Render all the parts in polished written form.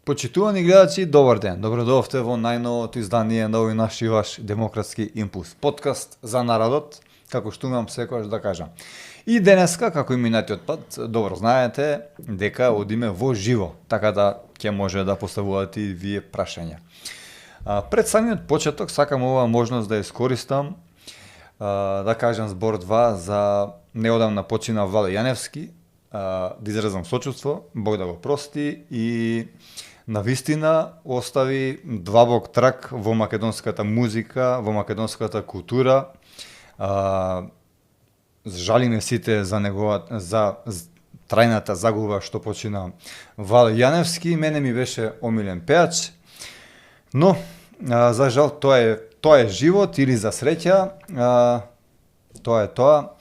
Почитувани гледачи, добар ден. Добродовте во најновото издание на овој наш и ваш демократски импулс. Подкаст за народот, како што имам секогаш да кажам. И денеска, како и минатиот пат, добро знаете дека одиме во живо, така да ќе може да поставувате и вие прашања. Пред самиот почеток сакам оваа можност да искористам да кажам збор два за неодамна почина Владо Јаневски, да изразам сочувство, Бог да го прости и навистина остави длабок трак во македонската музика, во македонската култура. Жалиме сите за за трајната загуба што почина Владо Јаневски. Мене ми беше омилен пеач, но за жал тоа е живот или за среќа, тоа е тоа.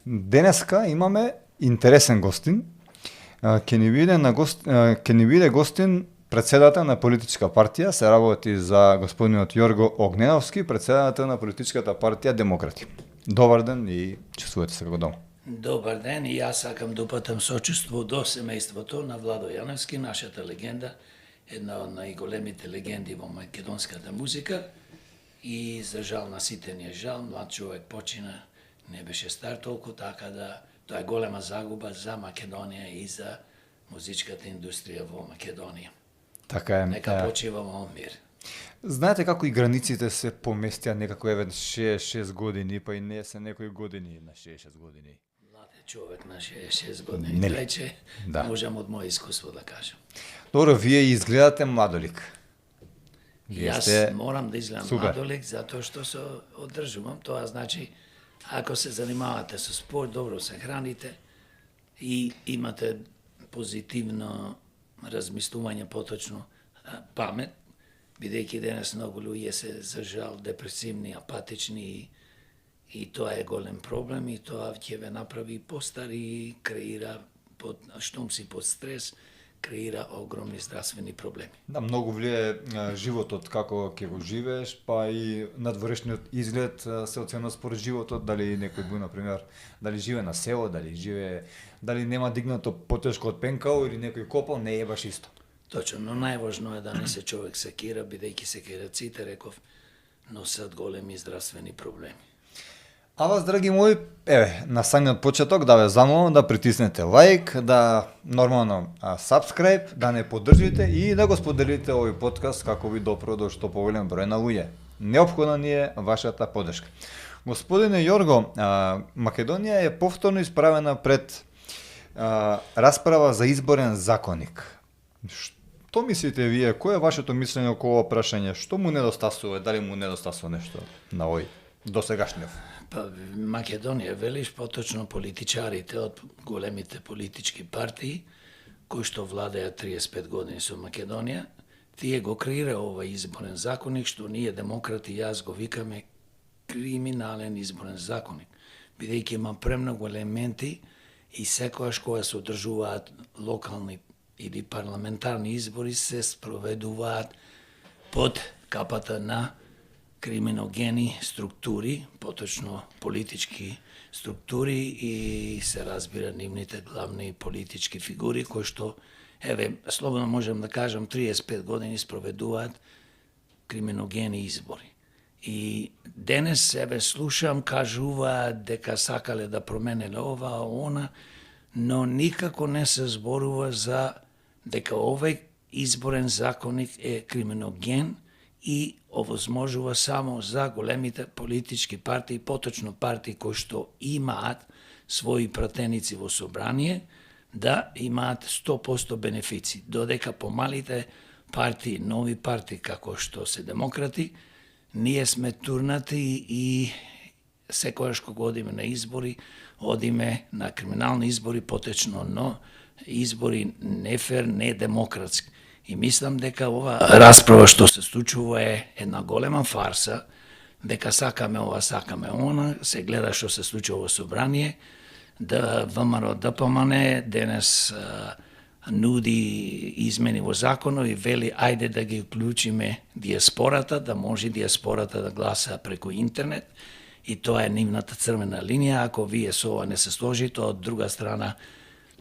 Денеска имаме интересен гостин. Ќе ни биде гостин председател на политичка партија, се работи за господинот Јорго Огненовски, председател на политичката партија Демократи. Добар ден и чувствувате се како дома. Добар ден и јас сакам да упатам сочувство до семејството на Владо Јаневски, нашата легенда, една од најголемите легенди во македонската музика, и за жал на сите ни е жал, млад човек почина, не беше стар толку, така да тоа е голема загуба за Македонија и за музичката индустрија во Македонија. Така е. Нека почива во мир. Знаете како и границите се поместија некако еве 66 години, па и не се некои години на 66 години. Млад е човек на 66 години, веќе можам од моје искуство да кажам. Добро, вие изгледате младолик. Јас морам да изгледам младолик затоа што се одржувам, тоа значи ако се занимавате со спорт, добро се храните и имате позитивно размислување, поточно памет, бидејќи денес многу луѓе се за жал депресивни, апатични и тоа е голем проблем и тоа ќе ве направи постари и креира, штом си под стрес, креира огромни здравствени проблеми. Да, многу влијае животот како ќе го живееш, па и надворешниот изглед се оценува според животот, дали некој бил, например, дали живее на село, дали нема дигнато потешко од пенкал или некој копал, не е баш исто. Точно, но најважно е да не се човек секира, бидејќи секираците, реков, носат големи здравствени проблеми. А вас, драги мои, на самиот почеток да ве замолам да притиснете лайк, да нормално subscribe, да не поддржите и да го споделите овој подкаст како би допро до што поголем број на луѓе. Неопходна ни е вашата поддршка. Господине Јорго, Македонија е повторно исправена пред расправа за изборен законник. Што мислите вие? Кој е вашето мислење околу ова прашање? Што му недостасува? Дали му недостасува нешто на овој досегашниот? Па, Македонија, велиш, поточно политичарите од големите политички партии, кои што владеа 35 години со Македонија, тие го креира овој изборен законник, што ние демократи, јас го викаме криминален изборен законник, бидејќи има премногу елементи и секогаш кога се одржуваат локални или парламентарни избори се спроведуваат под капата на криминогени структури, поточно политички структури и се разбира нивните главни политички фигури кои што, слободно можем да кажам, 35 години спроведуваат криминогени избори. И денес слушам, кажуваат дека сакале да променеле ова, она, но никако не се зборува за дека овој изборен законник е криминоген и овозможува само за големите политички партии, поточно партии кои што имаат своји пратеници во собрание, да имаат 100% бенефици, додека помалите партии, нови партии како што се демократи, ние сме турнати и секогаш кога одиме на избори, одиме на криминални избори, поточно, но избори нефер, не демократски. И мислам дека ова расправа што се случува е една голема фарса, дека сакаме ова, сакаме она, се гледа што се случува во собрание, да ВМРО ДПМН денес нуди измени во законот и вели ајде да ги уклучиме диаспората, да може диаспората да гласа преку интернет, и тоа е нивната црвена линија. Ако вие со ова не се сложите, од друга страна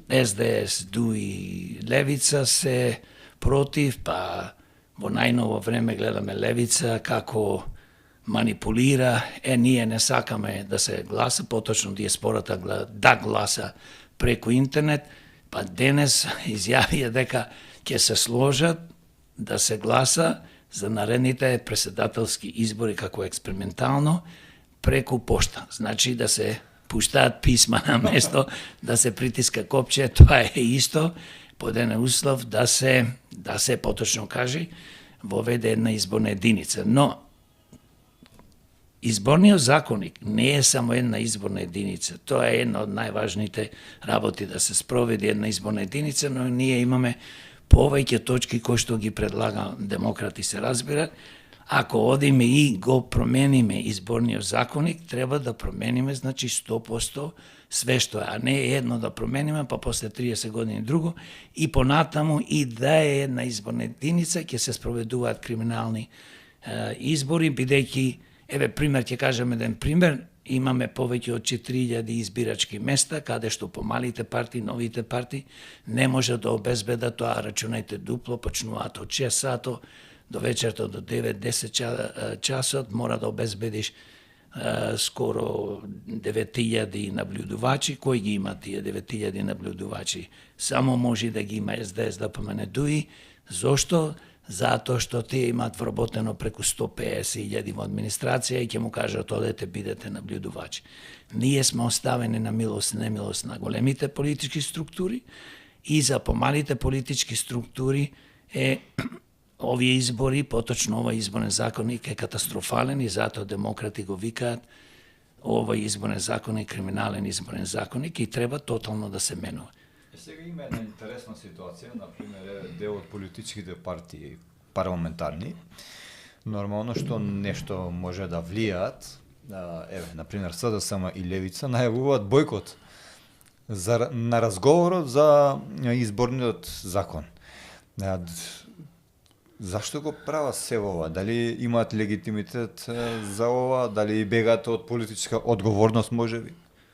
СДС, ДУ и Левица се против, па во најново време гледаме левица како манипулира, ние не сакаме да се гласа, поточно диаспората да гласа преку интернет, па денес изјавија дека ќе се сложат да се гласа за наредните председателски избори како експериментално преку пошта. Значи да се пуштаат писма на место, да се притиска копче, тоа е исто под еден услов да се поточно каже воведе една изборна единица. Но изборниот законник не е само една изборна единица. Тоа е една од најважните работи да се спроведи една изборна единица, но ние имаме повеќе точки кои што ги предлага демократи се разбира. Ако одиме и го промениме изборниот законник, треба да промениме значи 100% све што е, а не едно да промениме, па после 30 години друго, и понатаму и да е една изборна единица, ќе се спроведуваат криминални избори, бидејќи, еве пример, ќе кажем еден пример, имаме повеќе од 4000 избирачки места, каде што помалите партии, новите партии, не може да обезбедат тоа, рачунајте дупло, почнуваат од 6 сато, до вечерта до 9-10 часот, мора да обезбедиш скоро 9000 наблюдувачи. Кој ги има тие 9000 наблюдувачи? Само може да ги има СДС, ДПМН, ДУИ. Зошто? Затоа што тие имаат вработено преку 150.000 во администрација и ќе му кажат одете бидете наблюдувачи. Ние сме оставени на милост, немилост на големите политички структури и за помалите политички структури овие избори, поточно овој изборен законник е катастрофален и затоа демократи го викаат овој изборен законник криминален изборен законник и треба тотално да се менува. Сега има една интересна ситуација, например, дел од политичките партии парламентарни, нормално што нешто може да влијаат, например, СДСМ и Левица најавуваат бойкот на разговорот за изборниот закон. Зашто го прават се ова? Дали имаат легитимитет за ова? Дали бегаат од политичка одговорност, можеби?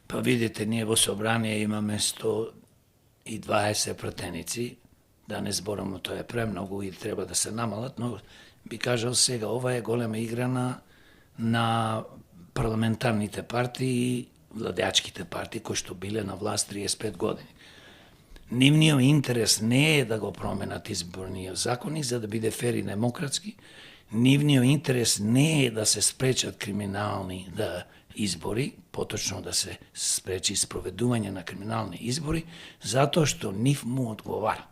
Па видите, ние во собрание имаме 120 пратеници, да не зборам, тоа е премногу и треба да се намалат, но би кажал сега, ова е голема игра на парламентарните партии и владеачките партии, кои што биле на власт 35 години. Нивниот интерес не е да го променат изборниот законник за да биде фер и демократски. Нивниот интерес не е да се спречат криминални избори, поточно да се спречи спроведување на криминални избори, затоа што нив му одговара.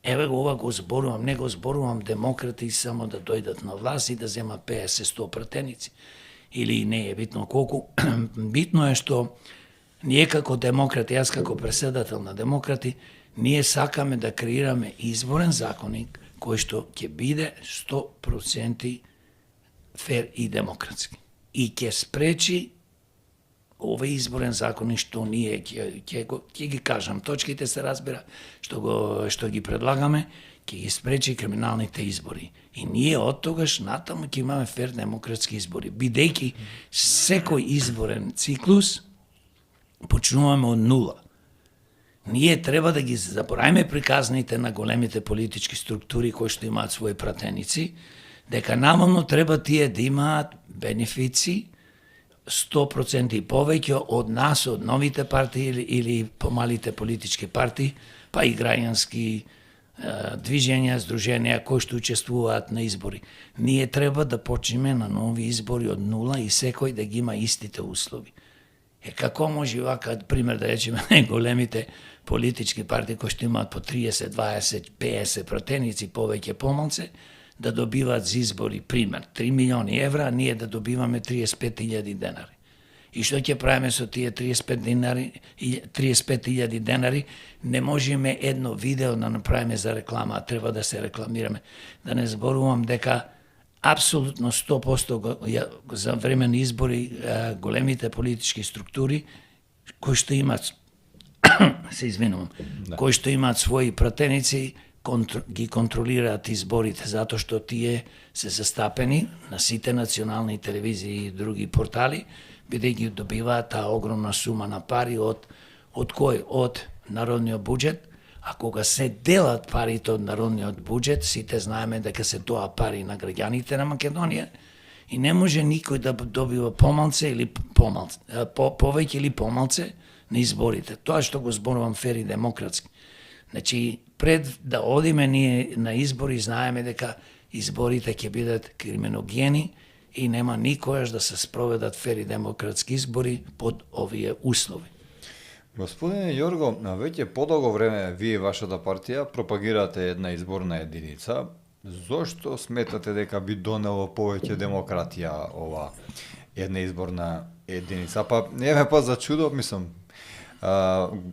Еве ова го зборувам, не го зборувам демократи само да дојдат на власт и да зема 50-100 пратеници. Или не е битно колку. Битно е што ние како демократи, јас како председател на демократи, ние сакаме да креираме изборен законник кој што ќе биде 100% фер и демократски. И ќе спречи овој изборен законник што ние ќе ги кажам, точките се разбира што ги предлагаме, ќе ги спречи криминалните избори. И ние од тогаш натаму ќе имаме фер демократски избори, бидејќи секој изборен циклус почнуваме од нула. Ние треба да ги забораваме приказните на големите политички структури кои што имаат своји пратеници, дека намално треба тие да имаат бенефици 100% и повеќе од нас, од новите партии или помалите политички партии, па и граѓански движења, здруженија кои што учествуваат на избори. Ние треба да почнеме на нови избори од нула и секој да ги има истите услови. Како може вака, пример да речеме, големите политички партии кои што имаат по 30, 20, 50 пратеници, повеќе помалце, да добиваат за избори, пример, 3 милиони евра, а ние да добиваме 35.000 денари. И што ќе правиме со тие 35.000 денари? Не можеме едно видео да направиме за реклама, а треба да се рекламираме. Да не зборувам дека апсолутно 100% за време на избори големите политички структури кои што имаат кои што имаат своји пратеници ги контролираат изборите затоа што тие се застапени на сите национални телевизии и други портали, бидејќи добиваат таа огромна сума на пари од кој? Од народниот буџет, А кога се делат парите од народниот буџет, сите знаеме дека се тоа пари на граѓаните на Македонија и не може никој да добива помалце или повеќе или помалце на изборите. Тоа што го зборувам фер и демократски. Значи, пред да одиме ние на избори, знаеме дека изборите ќе бидат криминогени и нема никојаш да се спроведат фер и демократски избори под овие услови. Господине Јорго, веќе подолго време вие и вашата партија пропагирате една изборна единица. Зошто сметате дека би донело повеќе демократија ова една изборна единица? Па не ме па за чудо, мислам,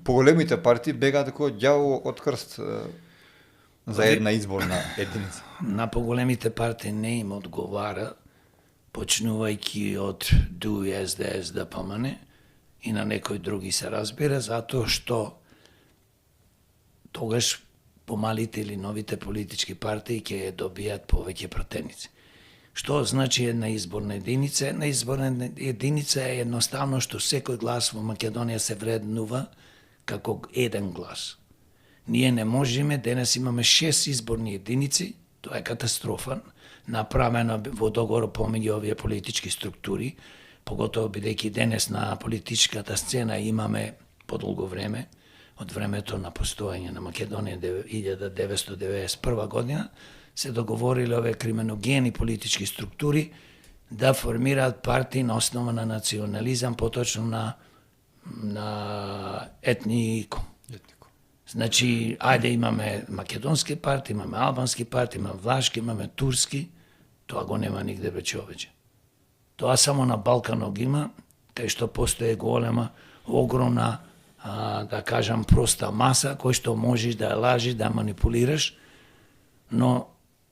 поголемите партии бегаат како ѓавол од крст за една изборна единица. На поголемите партии не им одговара, почнувајќи од ДУ и СДС да помане, и на некои други се разбира, затоа што тогаш помалите или новите политички партии ќе добијат повеќе пратеници. Што значи една изборна единица? Една изборна единица е едноставно што секој глас во Македонија се вреднува како еден глас. Ние не можеме, денес имаме 6 изборни единици, тоа е катастрофа, направена во договор помеѓу овие политички структури, поготово бидејќи денес на политичката сцена имаме подолго време, од времето на постоење на Македонија 1991 година, се договориле овие криминогени политички структури да формираат партии на основа на национализам, поточно на етнико. Значи, ајде имаме македонски партии, имаме албански партии, имаме влашки, имаме турски, тоа го нема нигде повеќе. Тоа само на Балканот има, кај што постои голема, огромна, да кажам, проста маса, кој што можеш да ја лажиш, да ја манипулираш, но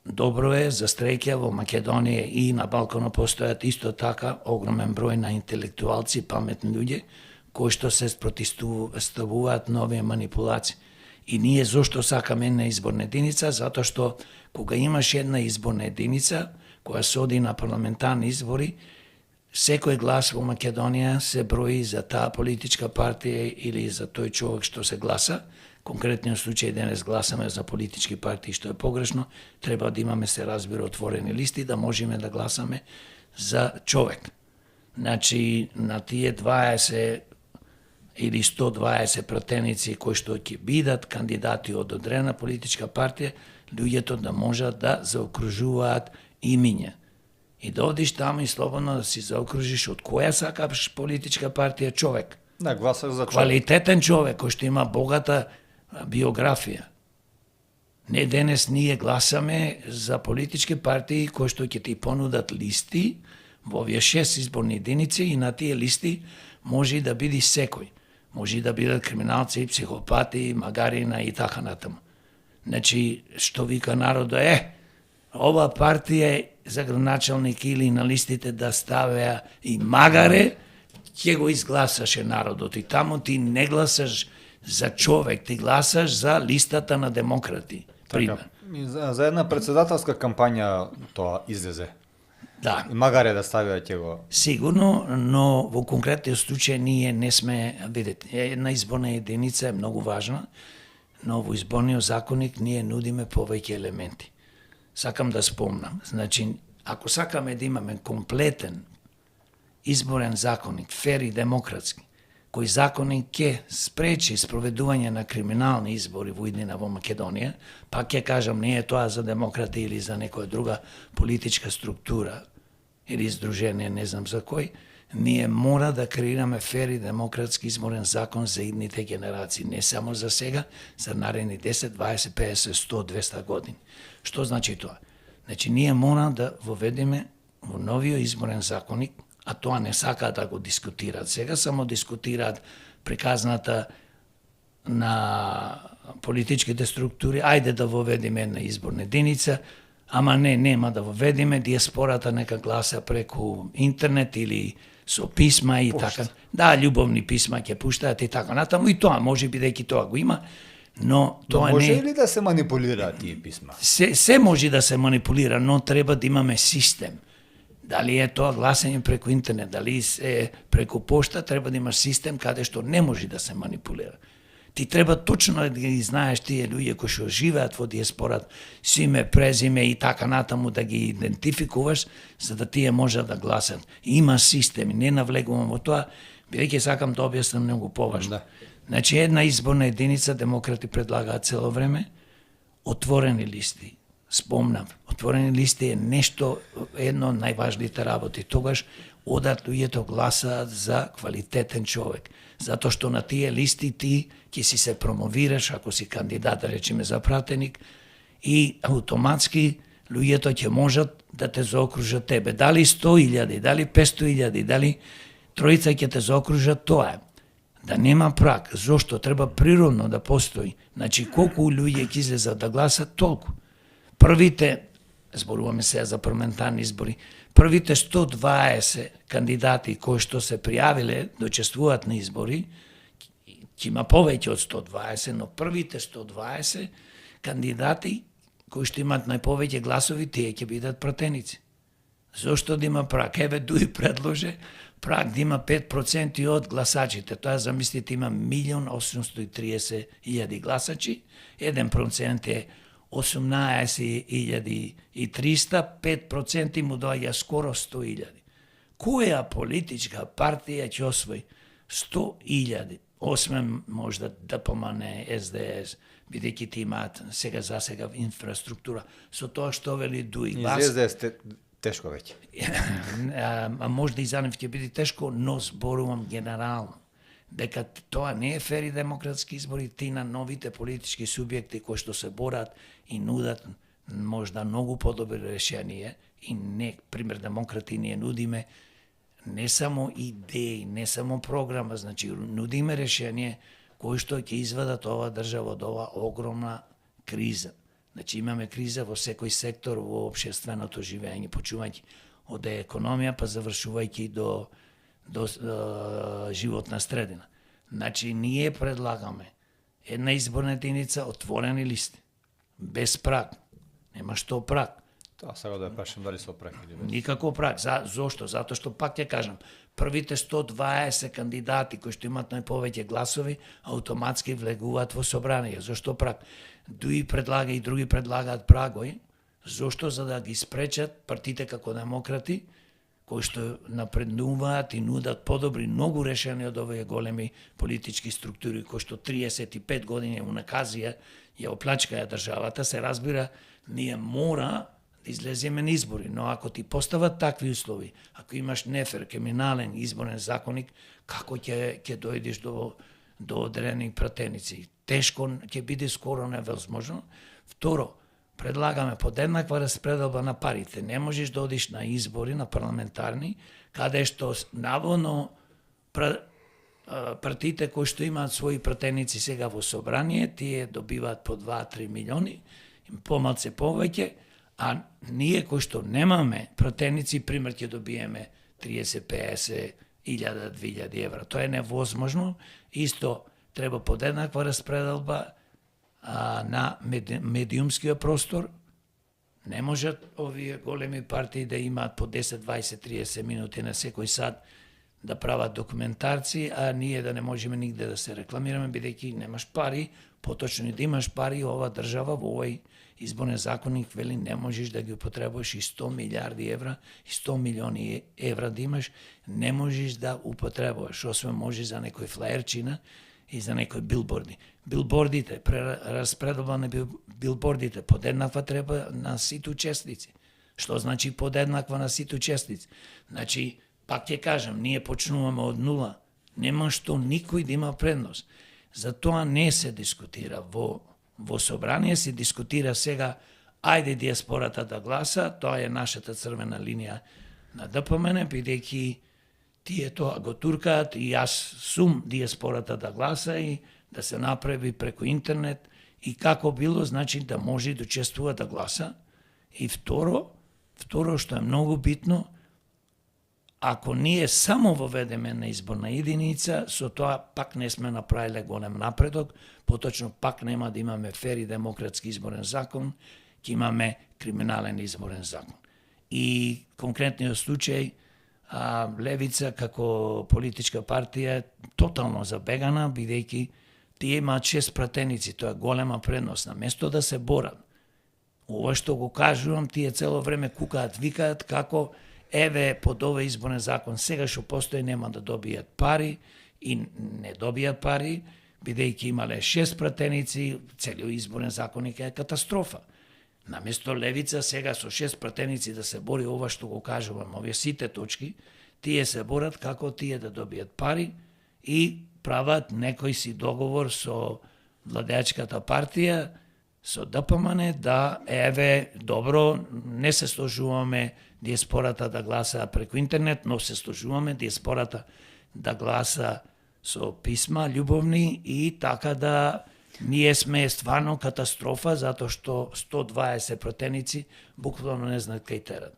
добро е за среќа во Македонија и на Балканот постојат исто така огромен број на интелектуалци, паметни луѓе, кои што се противставуваат на овие манипулации. И ние зошто сакаме една изборна единица? Затоа што кога имаш една изборна единица, која се оди на парламентарни избори, секој глас во Македонија се брои за таа политичка партија или за тој човек што се гласа. Конкретниот случај денес гласаме за политички партии, што е погрешно. Треба да имаме, се разбира, отворени листи, да можеме да гласаме за човек. Значи, на тие 20 или 120 пратеници кои што ќе бидат кандидати од одредена политичка партија, луѓето да можат да заокружуваат имиња. И да одиш таму и слободно да си заокружиш од која сакаш политичка партија човек. Да, гласаш за човек. Квалитетен човек, кој што има богата биографија. Не денес ние гласаме за политички партии кои што ќе ти понудат листи во овие 6 изборни единици и на тие листи може и да биде секој. Може и да бидат криминалци, психопати, магарина и така натаму. Значи, што вика народот ова партија за градоначалник или на листите да ставеа и магаре, ќе го изгласаше народот. И таму ти не гласаш за човек, ти гласаш за листата на демократи. Пример. За една председателска кампања тоа излезе. Да. И магаре да ставиа ќе го... Сигурно, но во конкретниот случај ние не сме, видите, една изборна единица е многу важна, но во изборниот законник ние нудиме повеќе елементи. Сакам да спомнам, значи, ако сакаме да имаме комплетен изборен законник, фер и демократски, кој законник ќе спречи спроведување на криминални избори во иднина во Македонија, пак ќе кажам, не е тоа за демократи или за некоја друга политичка структура или издружение, не знам за кој, ние мора да креираме фер и демократски изборен закон за идните генерации, не само за сега, за наредни 10, 20, 50, 100, 200 години. Што значи тоа? Значи, ние мора да воведеме во новиот изборен законник, а тоа не сакаат да го дискутираат сега, само дискутираат приказната на политичките структури, ајде да воведеме една изборна единица, ама нема да воведеме, диаспората нека гласа преку интернет или со писма и така. Да, љубовни писма ќе пуштаат и така натаму, и тоа може бидејќи тоа го има, но тоа може не... Може ли да се манипулираат тие писма? Се може да се манипулира, но треба да имаме систем. Дали е тоа гласање преку интернет, дали е преку пошта, треба да има систем каде што не може да се манипулира. Ти треба точно да ги знаеш тие луѓе кои што живеат во диаспорат, с име, презиме и така натаму да ги идентификуваш, за да тие можат да гласат. Има системи, не навлегувам во тоа, бидејќи сакам да објаснам многу поважно. Да. Значи, една изборна единица демократи предлагаат цело време, отворени листи. Спомнам, отворени листи е нешто, едно од најважните работи. Тогаш одат луѓето гласаат за квалитетен човек. Затоа што на тие листи ти ќе си се промовираш, ако си кандидат, да речеме, за пратеник, и автоматски луѓето ќе можат да те заокружат тебе. Дали 100.000, дали 500.000, дали тројца ќе те заокружат, тоа е. Да нема праг. Зошто? Треба природно да постои. Значи, колку луѓе ќе излезат да гласат, толку. Првите, зборуваме сега за парламентарни избори, првите 120 кандидати кои што се пријавиле да учествуваат на избори, ќе има повеќе од 120, но првите 120 кандидати кои што имаат најповеќе гласови, тие ќе бидат пратеници. Зошто да има праг? Еве Дуи предложи праг да има 5% од гласачите. Тоа замислите има 1.830.000 гласачи, 1% е 18.300, 5% му доаѓа скоро 100.000. Која политичка партија ќе освои 100.000, освен можда ДПМН, СДС, бидејќи ти имаат сега за сега инфраструктура, со тоа што вели Дуи. Излезе тешко веќе. А можда и за нив ќе биде тешко, но зборувам генерално. Дека тоа не е фери демократски избори, ти на новите политички субјекти кои што се борат и нудат можда многу подобри решение, и не, пример, демократи ние нудиме не само идеи, не само програма, значи нудиме решение кои што ќе извадат ова држава од ова огромна криза. Значи имаме криза во секој сектор во општественото живење, почувајќи од економија па завршувајќи до животна средина. Значи ние предлагаме една изборна единица, отворени листи, без праг. Нема што праг. Тоа сега да ја прашам дали со праг или без. Никако праг. Зошто? Затоа што пак ќе кажам, првите 120 кандидати кои што имаат најповеќе гласови, автоматски влегуваат во собрание. Зошто праг? Дуи предлага и други предлагаат прагови. Зошто? За да ги спречат партите како демократи, кои што напреднуваат и нудат подобри многу решени од овие големи политички структури, кои што 35 години унаказија ја оплачкаја државата, се разбира, ние мора да излеземе на избори, но ако ти постават такви услови, ако имаш нефер, криминален изборен законник, како ќе дојдеш до одредени пратеници? Тешко ќе биде, скоро невозможно. Второ, предлагаме подеднаква распределба на парите. Не можеш да одиш на избори, на парламентарни, каде што наводно партиите кои што имаат своји пратеници сега во собрание, тие добиваат по 2-3 милиони, помалце повеќе, а ние кои што немаме пратеници, пример ќе добиеме 30-50 илјада, 2000 евра. Тоа е невозможно. Исто треба подеднаква распределба на медиумскиот простор. Не можат овие големи партии да имаат по 10, 20, 30 минути на секој сат да прават документарци, а ние да не можеме нигде да се рекламираме, бидејќи немаш пари, поточно и да имаш пари, ова држава во овој изборен законник вели не можеш да ги употребуваш и 100 милиарди евра, и 100 милиони евра да имаш, не можеш да употребуваш, освен може за некој флаерчина и за некои билборди. Билбордите, распределба на билбордите, подеднаква треба на сите учесници. Што значи подеднаква на сите учесници? Значи, пак ќе кажам, ние почнуваме од нула. Нема што никој да има предност. Затоа не се дискутира во собрание, се дискутира сега, ајде диаспората да гласа, тоа е нашата црвена линија на ДПМН, бидејќи тие тоа го туркаат и јас сум диаспората да гласа и да се направи преку интернет и како било, значи да може да учествува да гласа. И второ што е многу битно, ако ние само воведеме на изборна единица, со тоа пак не сме направиле голем напредок, поточно пак нема да имаме фери демократски изборен закон, ќе имаме криминален изборен закон. И конкретниот случај, Левица како политичка партија е тотално забегана, бидејќи Тие имаат 6 пратеници, тоа е голема предност. На место да се борат, ова што го кажувам, тие цело време кукаат, викаат како еве под овој изборен закон сега што постои нема да добијат пари и не добијат пари, бидејќи имале 6 пратеници, целиот изборен законник е катастрофа. Наместо левица сега со 6 пратеници да се бори ова што го кажувам, овие сите точки, тие се борат како тие да добијат пари и прават некој си договор со владеачката партија, со ДПМН, да еве, добро, не се сложуваме диаспората да гласа преку интернет, но се сложуваме диаспората да гласа со писма љубовни и така да ние сме стварно катастрофа затоа што 120 пратеници буквално не знаат кај терат.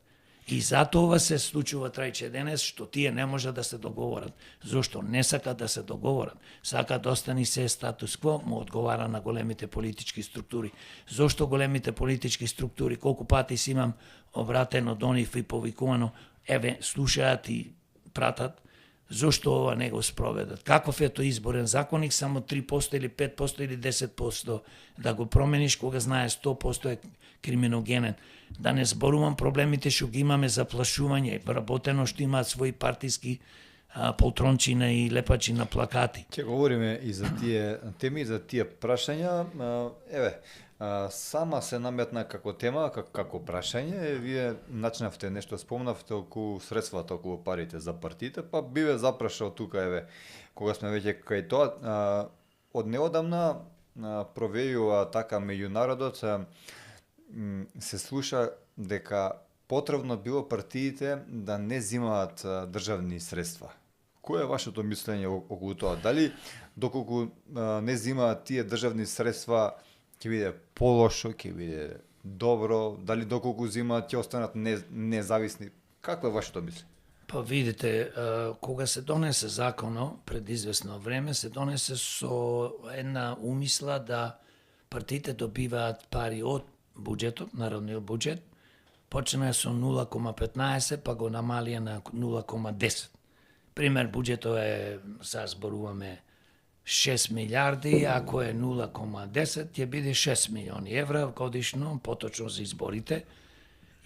И затоа се случува трајче денес што тие не можат да се договорат. Зошто? Не сакат да се договорат. Сакат да остани се статус кво, му одговара на големите политички структури. Зошто големите политички структури, колку пати си имам обратено до нив и повикувано, еве, слушаат и пратат, зошто ова не го спроведат? Каков е тој изборен законник, само 3% или 5% или 10% да го промениш, кога знае 100% е криминогенен. Да не зборувам проблемите што ги имаме за плашување, вработено што имаат своји партиски полтрончина и лепачи на плакати. Ќе говориме и за тие теми, за тие прашања. Еве, сама се наметна како тема, како прашање. Вие начнавте нешто, спомнавте околу средствата, околу парите за партиите, па би ве запрашал тука, еве, кога сме веќе кај тоа, од неодамна провејува така меѓу народот, се слуша дека потребно било партиите да не зимаат државни средства. Кое е вашето мислење околу тоа? Дали доколку не зимаат тие државни средства ќе биде полошо, ќе биде добро, дали доколку зимаат ќе останат независни? Какво е вашето мислење? Па видите, кога се донесе законо пред известно време, се донесе со една умисла да партиите добиваат пари од буџетот, народниот буџет, почна со 0,15, па го намалија на 0,10. Пример, буџетот е, сега зборуваме, 6 милиарди, ако е 0,10, ќе биде 6 милиони евра годишно, поточно за изборите.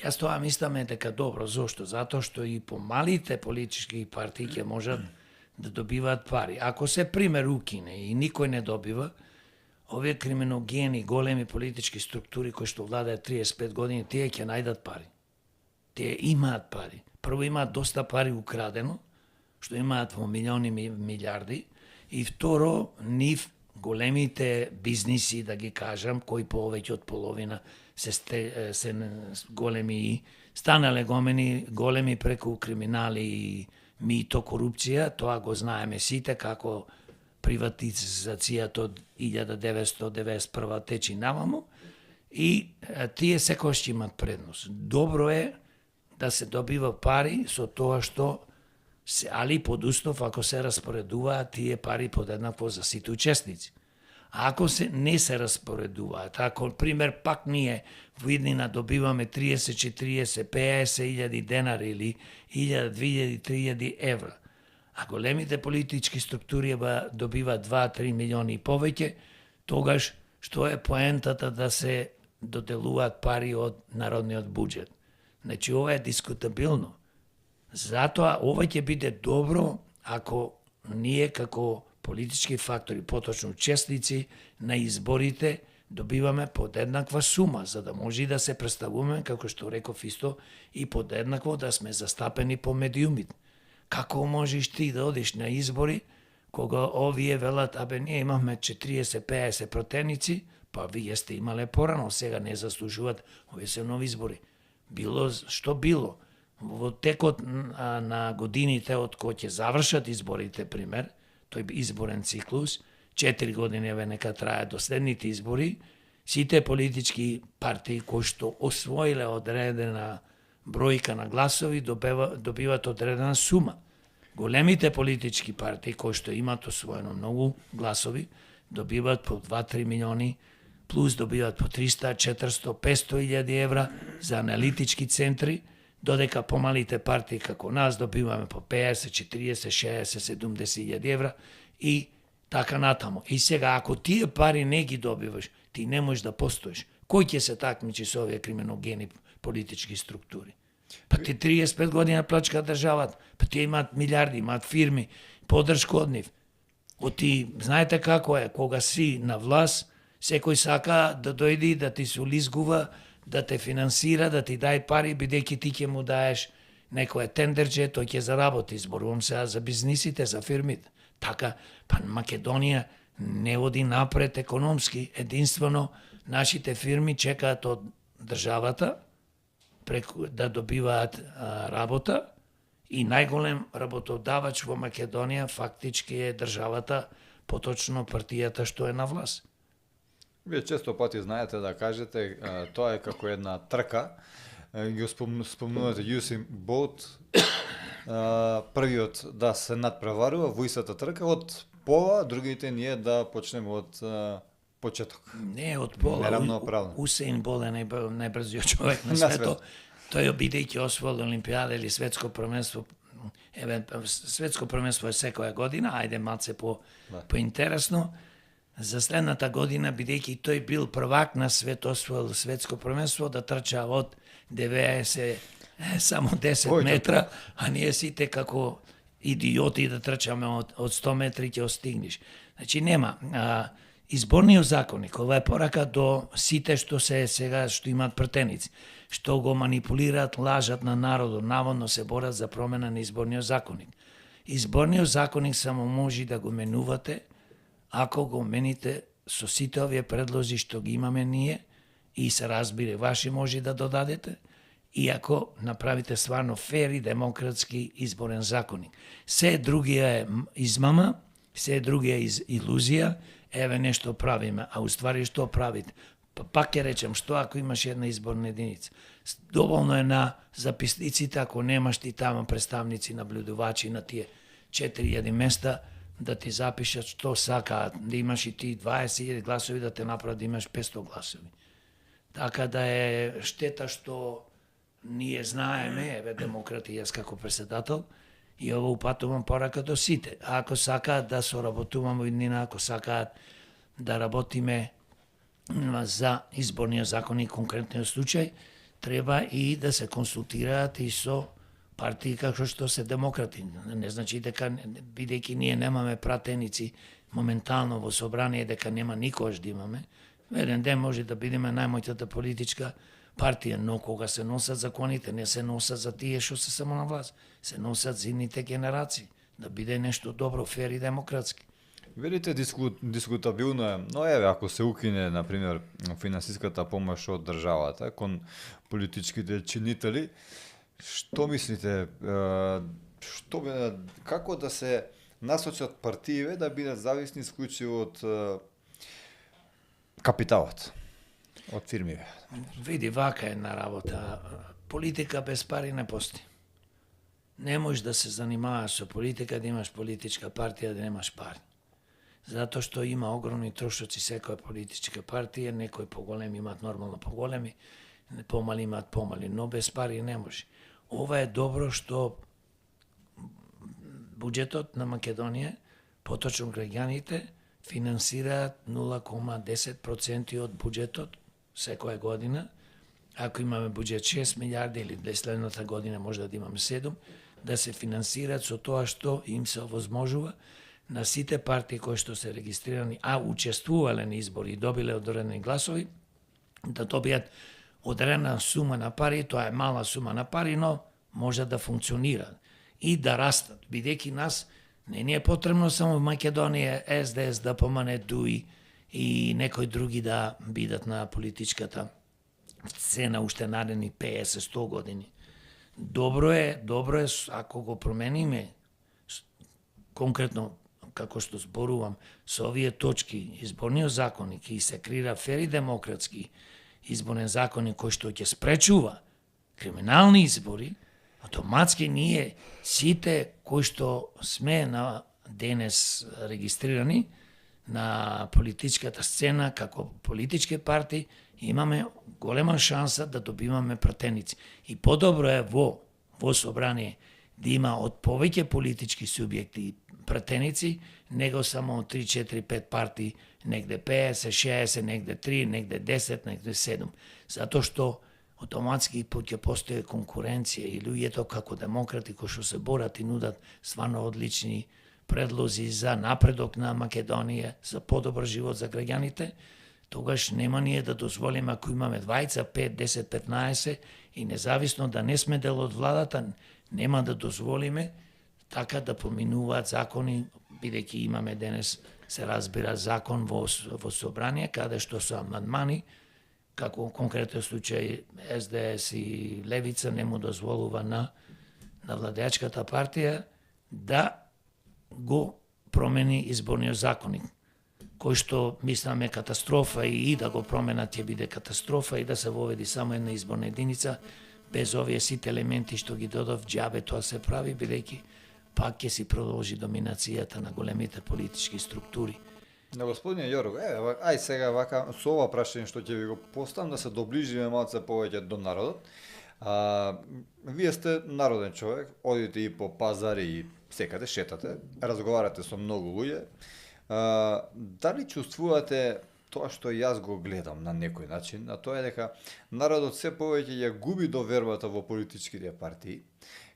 Јас тоа мислам дека добро, зошто? Затоа што и помалите политички партии ќе можат да добиваат пари. Ако се пример укине и никој не добива, овие криминогени, големи политички структури кои што владеат 35 години, тие ќе најдат пари. Тие имаат пари. Прво имаат доста пари украдено, што имаат во милиони, милиарди, и второ, нив големите бизниси, да ги кажам, кои повеќе од половина се големи, станале големи преку криминали и мито, корупција, тоа го знаеме сите како приватизацијата од 1991 течи наваму, и тие секогаш имат предност. Добро е да се добива пари со тоа што али под услов ако се распоредуваат тие пари подеднакво за сите учесници. А ако не се распоредуваат, ако, пример, пак ние во иднина добиваме 30, 40, 50 илјади денари или 1000, 2000, 3000 евра, а големите политички структури добиваат 2-3 милиони и повеќе, тогаш што е поентата да се доделуваат пари од народниот буџет? Значи, ова е дискутабилно. Затоа, ова ќе биде добро ако ние како политички фактори, поточно учесници на изборите, добиваме подеднаква сума, за да може и да се представуваме, како што реков исто, и подеднакво да сме застапени по медиумите. Како можеш ти да одиш на избори, кога овие велат, абе, ние имаме 40-50 противници, па вие сте имале порано, сега не заслужуваат, овие се нови избори. Било, што било? Во текот на годините од кои ќе завршат изборите, пример, тој изборен циклус, 4 години еве нека трае до следните избори, сите политички партии кои што освоиле одредена бројка на гласови добиваат одредена сума. Големите политички партии кои што имаат освоено многу гласови добиваат по 2-3 милиони, плюс добиваат по 300, 400, 500 илјади евра за аналитички центри, додека помалите партии како нас добиваме по 50, 40, 60, 70 илјади евра и Така натамо. И сега, ако тие пари не ги добиваш, ти не можеш да постоиш. Кој ќе се такмичи со овие криминогени политички структури? Па ти 35 година плачка државата, па тие имаат милиарди, имаат фирми, поддршка од нив. Знаете како е, кога си на власт, секој сака да дојде и да ти се улизгува, да те финансира, да ти дај пари, бидејќи ти ќе му даеш некој тендерче, тој ќе заработи. Зборувам сега за бизнисите, за фирмите. Така, па Македонија не оди напред економски, единствено нашите фирми чекаат од државата да добиваат работа и најголем работодавач во Македонија фактички е државата, поточно партијата што е на власт. Вие често пати знаете да кажете, тоа е како една трка, ги спомнувате Юсин Болт, првиот да се надпреварува во истата трка од пола, другите ние да почнеме од почеток. Не од пола. Неравноправно. Усеин Бол е најбрзиот човек на светот. Тој бидејќи освоил Олимпијада или светско првенство, светско првенство е секоја година, ајде малце поинтересно. За следната година, бидејќи тој бил првак на свет, освоил светско првенство, да трча од 90 само 10 метра, а ние сите како идиоти да трчаме од 100 метри ќе остигнеш. Значи нема. Изборниот законник, ова е порака до сите што се сега што имаат претеници, што го манипулираат, лажат на народот, наводно се борат за промена на изборниот законник. Изборниот законник само може да го менувате ако го мените со сите овие предлози што ги имаме ние и се разбира ваши може да додадете, и ако направите стварно фер и демократски изборен законник. Се другија е измама, се другија е илузија, еве нешто правиме, а уствари што правите? Пак ќе речем, што ако имаш една изборна единица? Доволно е на записниците, ако немаш ти тама представници, наблюдувачи на тие 4.000 места, да ти запишат што сакаат, да имаш и ти 20.000 гласови, да те направат да имаш 500 гласови. Така да е штета што ние знаеме, еве демократи, јас како председател, и ово упатувам порака до сите. А ако сакаат да соработуваме иднина, ако сакаат да работиме за изборниот закон и конкретниот случај, треба и да се консултираат и со партии како што се демократи. Не значи дека, бидејќи ние немаме пратеници моментално во собрание, дека нема никогаш да имаме. Еден ден може да бидеме најмојната политичка партија, но кога се носат законите, не се носат за тие што се само на власт, се носат за идните генерации, да биде нешто добро, фер и демократски. Велите дискутабилно е, но еве ако се укине на пример финансиската помош од државата кон политичките чинители, што мислите, како да се насочат партиите да бидат зависни исклучиво од капиталот, од фирмиве? Види, вака е на работа. Политика без пари не постои. Не можеш да се занимаваш со политика, да имаш политичка партија, да немаш пари. Затоа што има огромни трошоци секоја политичка партија, некои поголеми имаат нормално поголеми, помали имаат помали, но без пари не може. Ова е добро што буџетот на Македонија, поточно граѓаните, финансираат 0,10% од буџетот секоја година. Ако имаме буџет 6 милиарди или следната година може да имаме 7, да се финансираат со тоа што им се овозможува на сите партии кои што се регистрирани, а учествувале на избори и добиле одредени гласови, да добијат одредена сума на пари, тоа е мала сума на пари, но може да функционира и да растат, бидејќи нас не ни е потребно само Македонија, СДС, ДПМН, ДУИ и некои други да бидат на политичката сцена уште наредни 50-100 години. Добро е ако го промениме конкретно како што зборувам со овие точки, изборниот законник и се креира фер и демократски изборен законник кој што ќе спречува криминални избори, автоматски ние сите кои што сме на денес регистрирани на политичката сцена како политички партии имаме голема шанса да добиваме пратеници. И подобро е во собрание да има од повеќе политички субјекти и пратеници, него само од 3, 4, 5 партии, негде 50, 60, негде 3, негде 10, негде 7. Затоа што автоматски ќе постои конкуренција и луѓето како демократи кои што се борат и нудат стварно одлични предлози за напредок на Македонија, за подобар живот за граѓаните, тогаш нема ние да дозволиме ако имаме 20, 5, 10, 15 и независно да не сме дел од владата, нема да дозволиме така да поминуваат закони, бидејќи имаме денес се разбира закон во собрание каде што се амандмани, како конкретен случај СДС и Левица не му дозволува на владеачката партија да го промени изборниот законник, кој што мислам е катастрофа и да го променат ќе биде катастрофа и да се воведи само една изборна единица без овие сите елементи што ги додав џабе тоа се прави бидејќи пак ќе си продолжи доминацијата на големите политички структури. На господине Јорго, ај сега вака со ова прашање што ќе ви го поставам да се доближиме малце повеќе до народот. Вие сте народен човек, одите и по пазари и секаде шетате, разговарате со многу луѓе. Дали чувствувате тоа што јас го гледам на некој начин, а тоа е дека народот се повеќе ја губи довербата во политичките партии?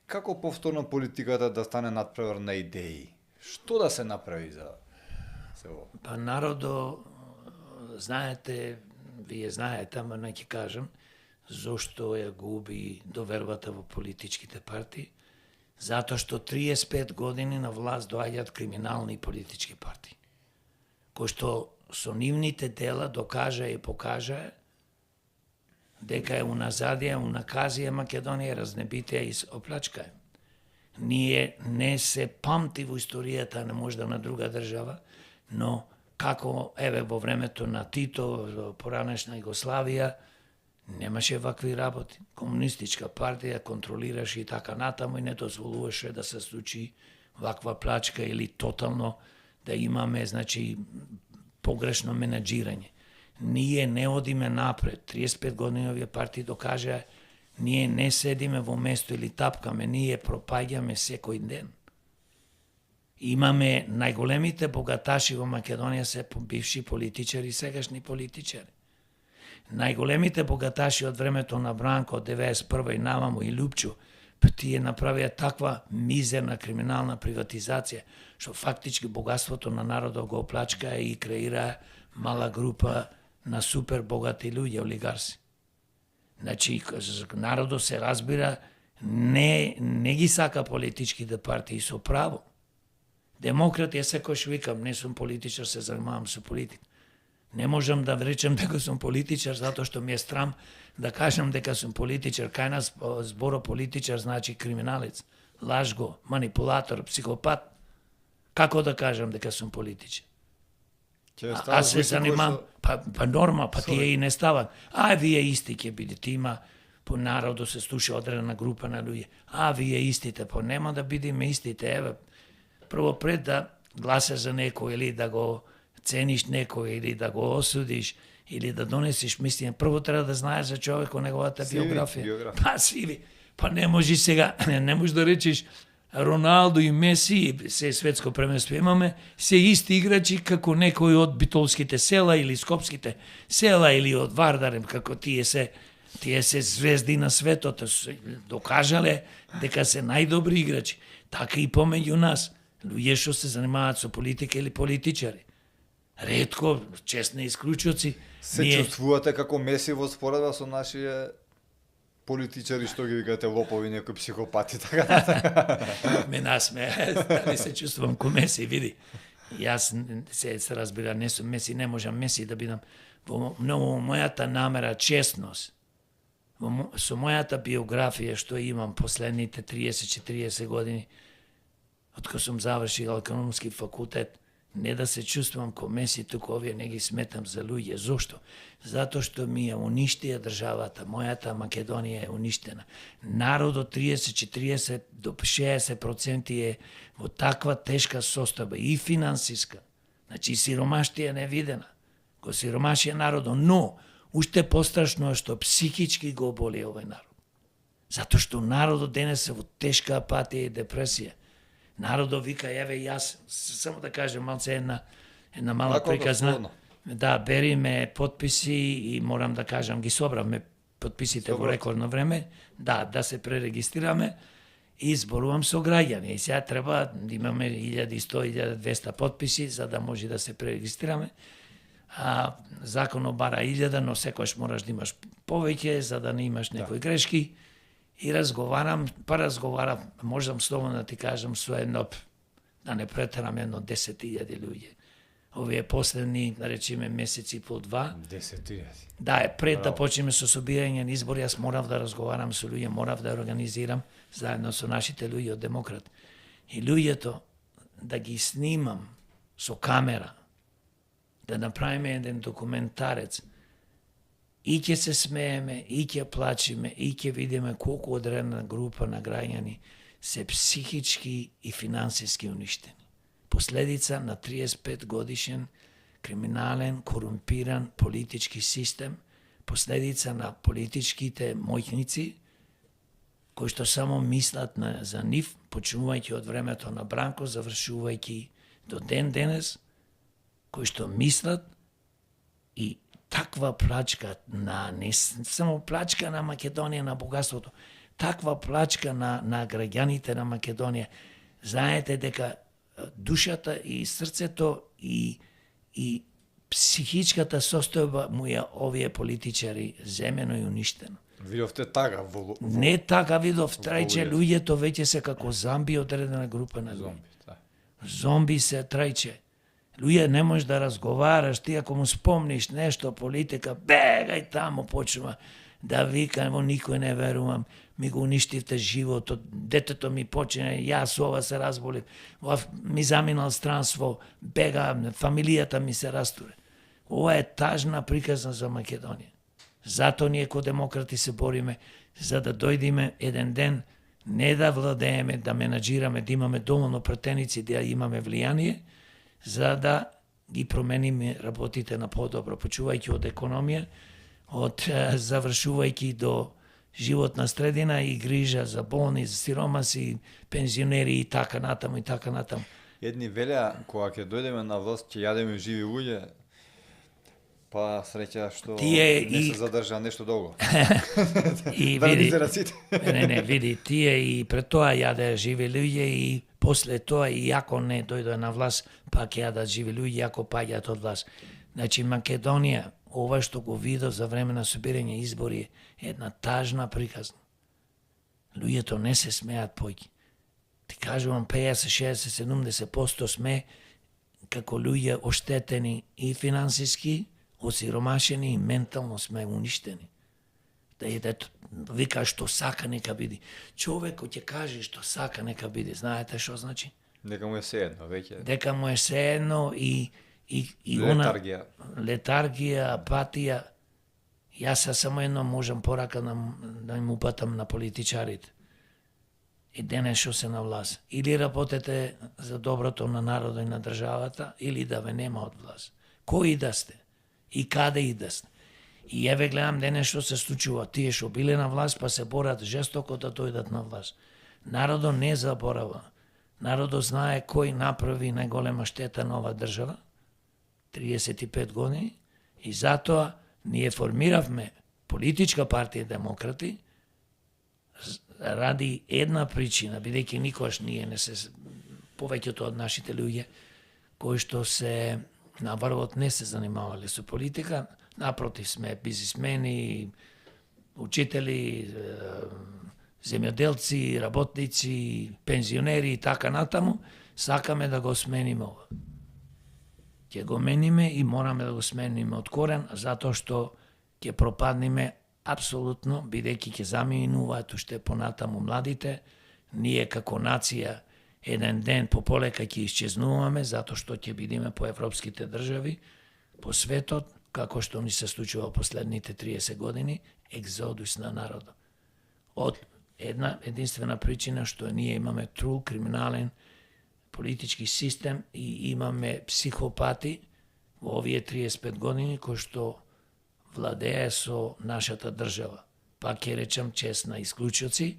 Како повторно политиката да стане надпревар на идеи? Што да се направи за село? Па народо, знаете, вие знаете, ама не ќе кажам, зошто ја губи довербата во политичките партии? Затоа што 35 години на власт доаѓаат криминални политички партии, кои што со нивните дела докажа и покажа дека е уназадија, унаказија Македонија, разнебитија и оплачка. Ние не се памти во историјата на можда на друга држава, но како еве во времето на Тито, поранешна Југославија, немаше вакви работи. Комунистичка партија контролираше и така натаму и не дозволуваше да се случи ваква плачка или тотално да имаме, значи, погрешно менаџирање. Ние не одиме напред. 35 години овие партии докажаа, ние не седиме во место или тапкаме, ние пропаѓаме секој ден. Имаме најголемите богаташи во Македонија се бивши политичари и сегашни политичари. Најголемите богаташи од времето на Бранко, од 91 и наваму и Лупчо, тие направија таква мизерна криминална приватизација, што фактички богатството на народот го оплачка и креира мала група на супер богати луѓе, олигарси. Значи, народот се разбира, не ги сака политичките партии со право. Демократ е секојаш викам, не сум политичар, се занимавам со политика. Не можам да речем дека сум политичар затоа што ми е страм да кажам дека сум политичар. Кај нас зборо политичар значи криминалец, лажго, манипулатор, психопат. Како да кажам дека сум политичар? Аз се занимавам, па норма, па тие и не стават. Вие исти ќе бидете, има по народу се слуша одредена група на луѓе. Вие истите, па нема да бидеме истите. Еве, прво пред да гласаш за некој или да го цениш некој или да го осудиш или да донесиш мислење, прво треба да знаеш за човекот неговата биографија. Па сиви. Па не можеш сега, не можеш да речеш Роналдо и Меси, се светско првенство имаме, се исти играчи како некој од битолските села или скопските села или од Вардарем, како тие се звезди на светот, докажале дека се најдобри играчи. Така и помеѓу нас, луѓе што се занимаваат со политика или политичари. Ретко, честни исклучоци. Се чувствувате како Меси во споредба со нашите политичари што ги викате лопови, некои психопати, така. Нас дали се чувствувам ко Меси, види. Јас се разбира, не сум Меси, не можам Меси да бидам. Во мојата намера, честност, со мојата биографија што имам последните 30-40 години, откако сум завршил економски факултет, не да се чувствувам ко Меси, туку овие не ги сметам за луѓе. Зошто? Затоа што ми ја уништија државата, мојата Македонија е уништена. Народот 30-40 до 60% е во таква тешка состојба и финансиска. Значи сиромаштија невидена. Го сиромашија народот, но уште пострашно е што психички го боли овој народ. Затоа што народот денес е во тешка апатија и депресија. Народот вика, еве јас, само да кажем малце една мала Како приказна. дословно. Да, бериме потписи и морам да кажам, ги собравме потписите во рекордно време, да се пререгистрираме и зборувам со граѓани. И сега треба да имаме 1100-1200 потписи за да може да се пререгистрираме. Законот бара 1000, но секојаш мораш да имаш повеќе за да не имаш некои грешки. И разговарам, можам слободно да ти кажам со едно, да не претерам, едно 10.000 луѓе. Овие последни, да речеме, месеци по 2. 10.000. Да, пред да почнеме со собирање на избори, јас морав да разговарам со луѓе, морав да организирам заедно со нашите луѓе од Демократ. И луѓето да ги снимам со камера, да направиме еден документарец, и ќе се смееме, и ќе плачиме, и ќе видиме колку одредена група на граѓани се психички и финансиски уништени. Последица на 35 годишен криминален, корумпиран политички систем, последица на политичките моќници, кои што само мислат за нив, почнувајќи од времето на Бранко, завршувајќи до ден денес, кои што мислат и таква плачка не само плачка на Македонија, на богатството, таква плачка на граѓаните на Македонија. Знаете дека душата и срцето и психичката состојба му ја овие политичари земено и уништено. Видовте тага во Не така видов, трајче луѓето веќе се како зомби одредена група на зомби, да. Зомби се трајче. Луѓе не можеш да разговараш, ти ако му спомниш нешто политика, бегај таму, почнува да вика, во никој не верувам, ми го уништивте животот, детето ми почине, јас ова се разболив, ми заминал странство, бега, фамилијата ми се растуре. Ова е тажна приказна за Македонија. Зато ние ко демократи се бориме, за да дојдеме еден ден, не да владееме, да менаџираме, да имаме доволно пратеници, да имаме влијание, за да ги промениме работите на подобро, почувајќи од економија, од завршувајќи до животна средина и грижа за болни, за сиромаси, пензионери и така натаму и така натаму. Едни велеа, кога ќе дојдеме на власт, ќе јадеме живи луѓе, па среќа што не се задржа нешто долго. И да види, раците. не, види, тие и пред тоа јаде живи луѓе и после тоа и ако не дојде на власт, пак јадат живи луѓе, ако паѓаат од власт. Значи Македонија, ова што го видов за време на собирање избори е една тажна приказна. Луѓето не се смеат поќе. Ти кажувам 50, 60, 70% сме како луѓе оштетени и финансиски, осиромашени и ментално сме уништени. Вика што сака нека биде. Човекот ќе каже што сака нека биде. Знаете што значи? Дека му е сеедно веќе. Дека му е сеедно и летаргија. Летаргија, апатија. Јас само едно можам порака да им упатам на политичарите. И денес што се на власт. Или работете за доброто на народот и на државата, или да ве нема од власт. Кои да сте? И каде и да сте? И еве гледам денес што се случува. Тие што биле на власт па се борат жестоко да дојдат на власт. Народот не заборава. Народот знае кој направи најголема штета на ова држава, 35 години, и затоа ние формиравме политичка партија Демократи ради една причина, бидејќи никош ние не се, повеќето од нашите луѓе кои што се на врвот не се занимавале со политика, напротив сме бизнисмени, учители, земјоделци, работници, пензионери и така натаму, сакаме да го смениме ова. Ќе го мениме и мораме да го смениме од корен, затоа што ќе пропадниме апсолутно, бидејќи ќе заминуваат уште понатаму младите, ние како нација еден ден пополека ќе исчезнуваме, затоа што ќе бидеме по европските држави, по светот, како што ни се случува последните 30 години, екзодус на народот. Од една единствена причина што ние имаме трул, криминален, политички систем и имаме психопати во овие 35 години кои што владее со нашата држава. пак ќе речам чест на исклучоци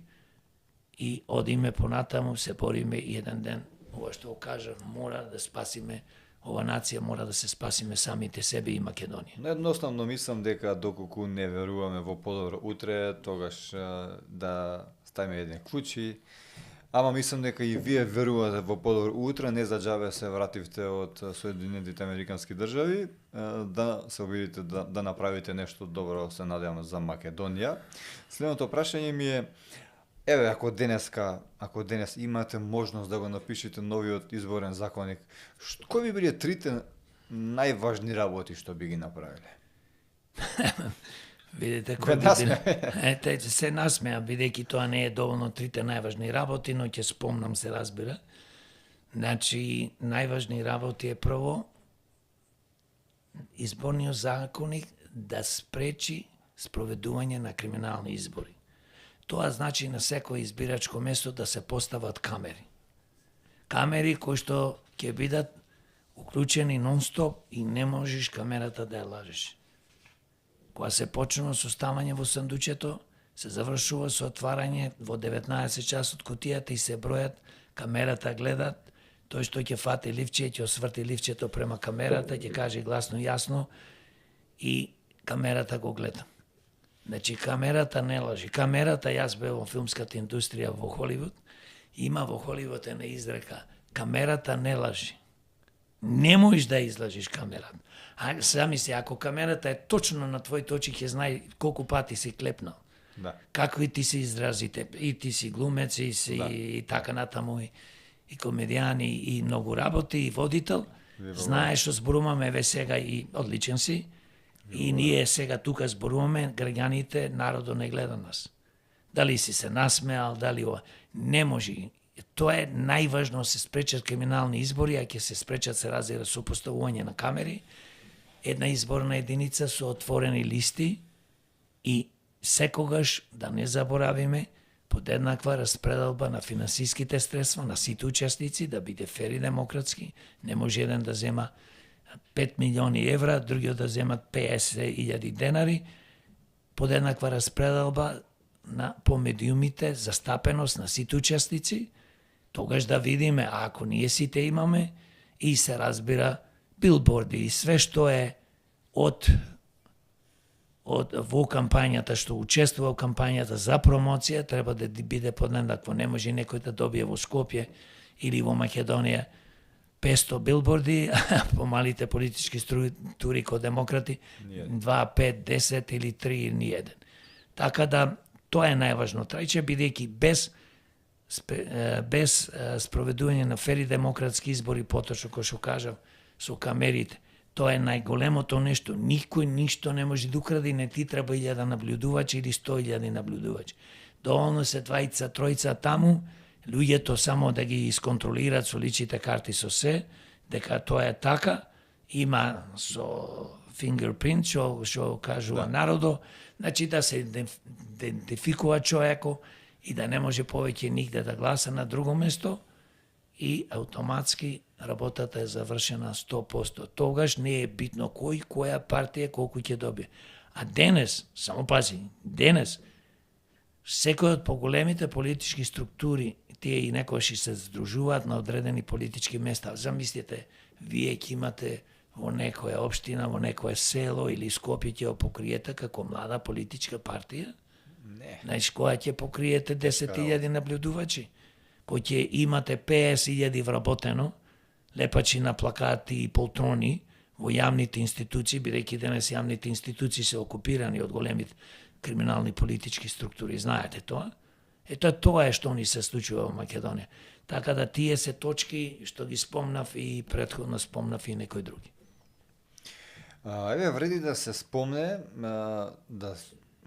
и одиме понатаму, се бориме и еден ден, ова што го кажа, мора да спасиме, ова нација мора да се спасиме самите себе и Македонија. Едноставно мислам дека доколку не веруваме во подобро утре, тогаш да ставиме еден клучи. Ама мислам дека и вие верувате во подобро утре, не за џабе се вративте од Соединетите Американски држави, да се обидите да направите нешто добро, се надевам, за Македонија. Следното прашање ми е, еве, ако денес имате можност да го напишете новиот изборен законник, кои би биле трите најважни работи што би ги направиле? Видите кој би биле. Се насмеа, бидејќи тоа не е доволно трите најважни работи, но ќе спомнам, се разбира. Значи, најважни работи е прво изборниот законник да спречи спроведување на криминални избори. Тоа значи на секој избирачко место да се постават камери. Камери кои што ќе бидат уклучени нон-стоп и не можеш камерата да ја лажеш. Кога се почнува со ставање во сандучето, се завршува со отварање во 19 часот кутијата и се бројат, камерата гледат, тој што ќе фати ливче, ќе осврти ливчето према камерата, ќе каже гласно јасно и камерата го гледа. Значи, камерата не лажи. Камерата, јас бев во филмската индустрија во Холивуд, има во Холивуд една изрека, камерата не лажи. Не можеш да излажиш камерата. А замисли, ако камерата е точно на твоите очи, ќе знае колку пати си клепнал. Да. Какви ти се изразите, и ти си глумец, и си и така натаму, и комедијан, и многу работи, и водител. Знаеш што зборуваме ве сега и одличен си. И ние сега тука зборуваме, граѓаните, народот не гледа нас. Дали си се насмеал, дали ова. Не може. Тоа е најважно, се спречат криминални избори, а ќе се спречат, се разбира, со поставување на камери, една изборна единица со отворени листи и секогаш да не заборавиме под еднаква распределба на финансиските средства на сите учесници, да биде фер и демократски. Не може еден да зема 5 милиони евра, другиот да земат 50.000 денари, под еднаква распределба по медиумите, застапеност на сите учесници, тогаш да видиме, а ако ние сите имаме, и се разбира билборди и све што е од во кампањата, што учествува во кампањата за промоција, треба да биде поднеднакво. Не може некој да добие во Скопје или во Македонија 500 билборди, а по малите политички структури кој демократи 2, 5, 10 или 3 ни еден. Така да, тоа е најважно трајче, бидејќи без спроведување на фери демократски избори, поточно кој што кажав, со камерите, тоа е најголемото нешто. Никој ништо не може да украде, не ти треба 1000 наблюдувачи или 100.000 наблюдувачи. Доволно се двајца, тројца таму, луѓето само да ги исконтролираат со личните карти со се, дека тоа е така, има со fingerprint, што кажува народо, значи да се идентификува човеко и да не може повеќе нигде да гласа на друго место и автоматски работата е завршена 100%. Тогаш не е битно кој, која партија, колку ќе добие. А денес, само пази, денес, секој од поголемите политички структури, тие и некојаш и се здружуваат на одредени политички места. Замислите, вие ќе имате во некоја општина, во некое село или Скопје ќе го покриете како млада политичка партија? Не. Знаеш, која ќе покриете 10.000 наблюдувачи? Кој ќе имате 50.000 вработено, лепачи на плакати и полтрони во јавните институции, бидејќи денес јавните институции се окупирани од големите криминални политички структури. Знаете тоа? Ето тоа е што ни се случува во Македонија. Така да тие се точки што ги спомнав и претходно спомнав и некои други. Еве, вреди да се спомне, да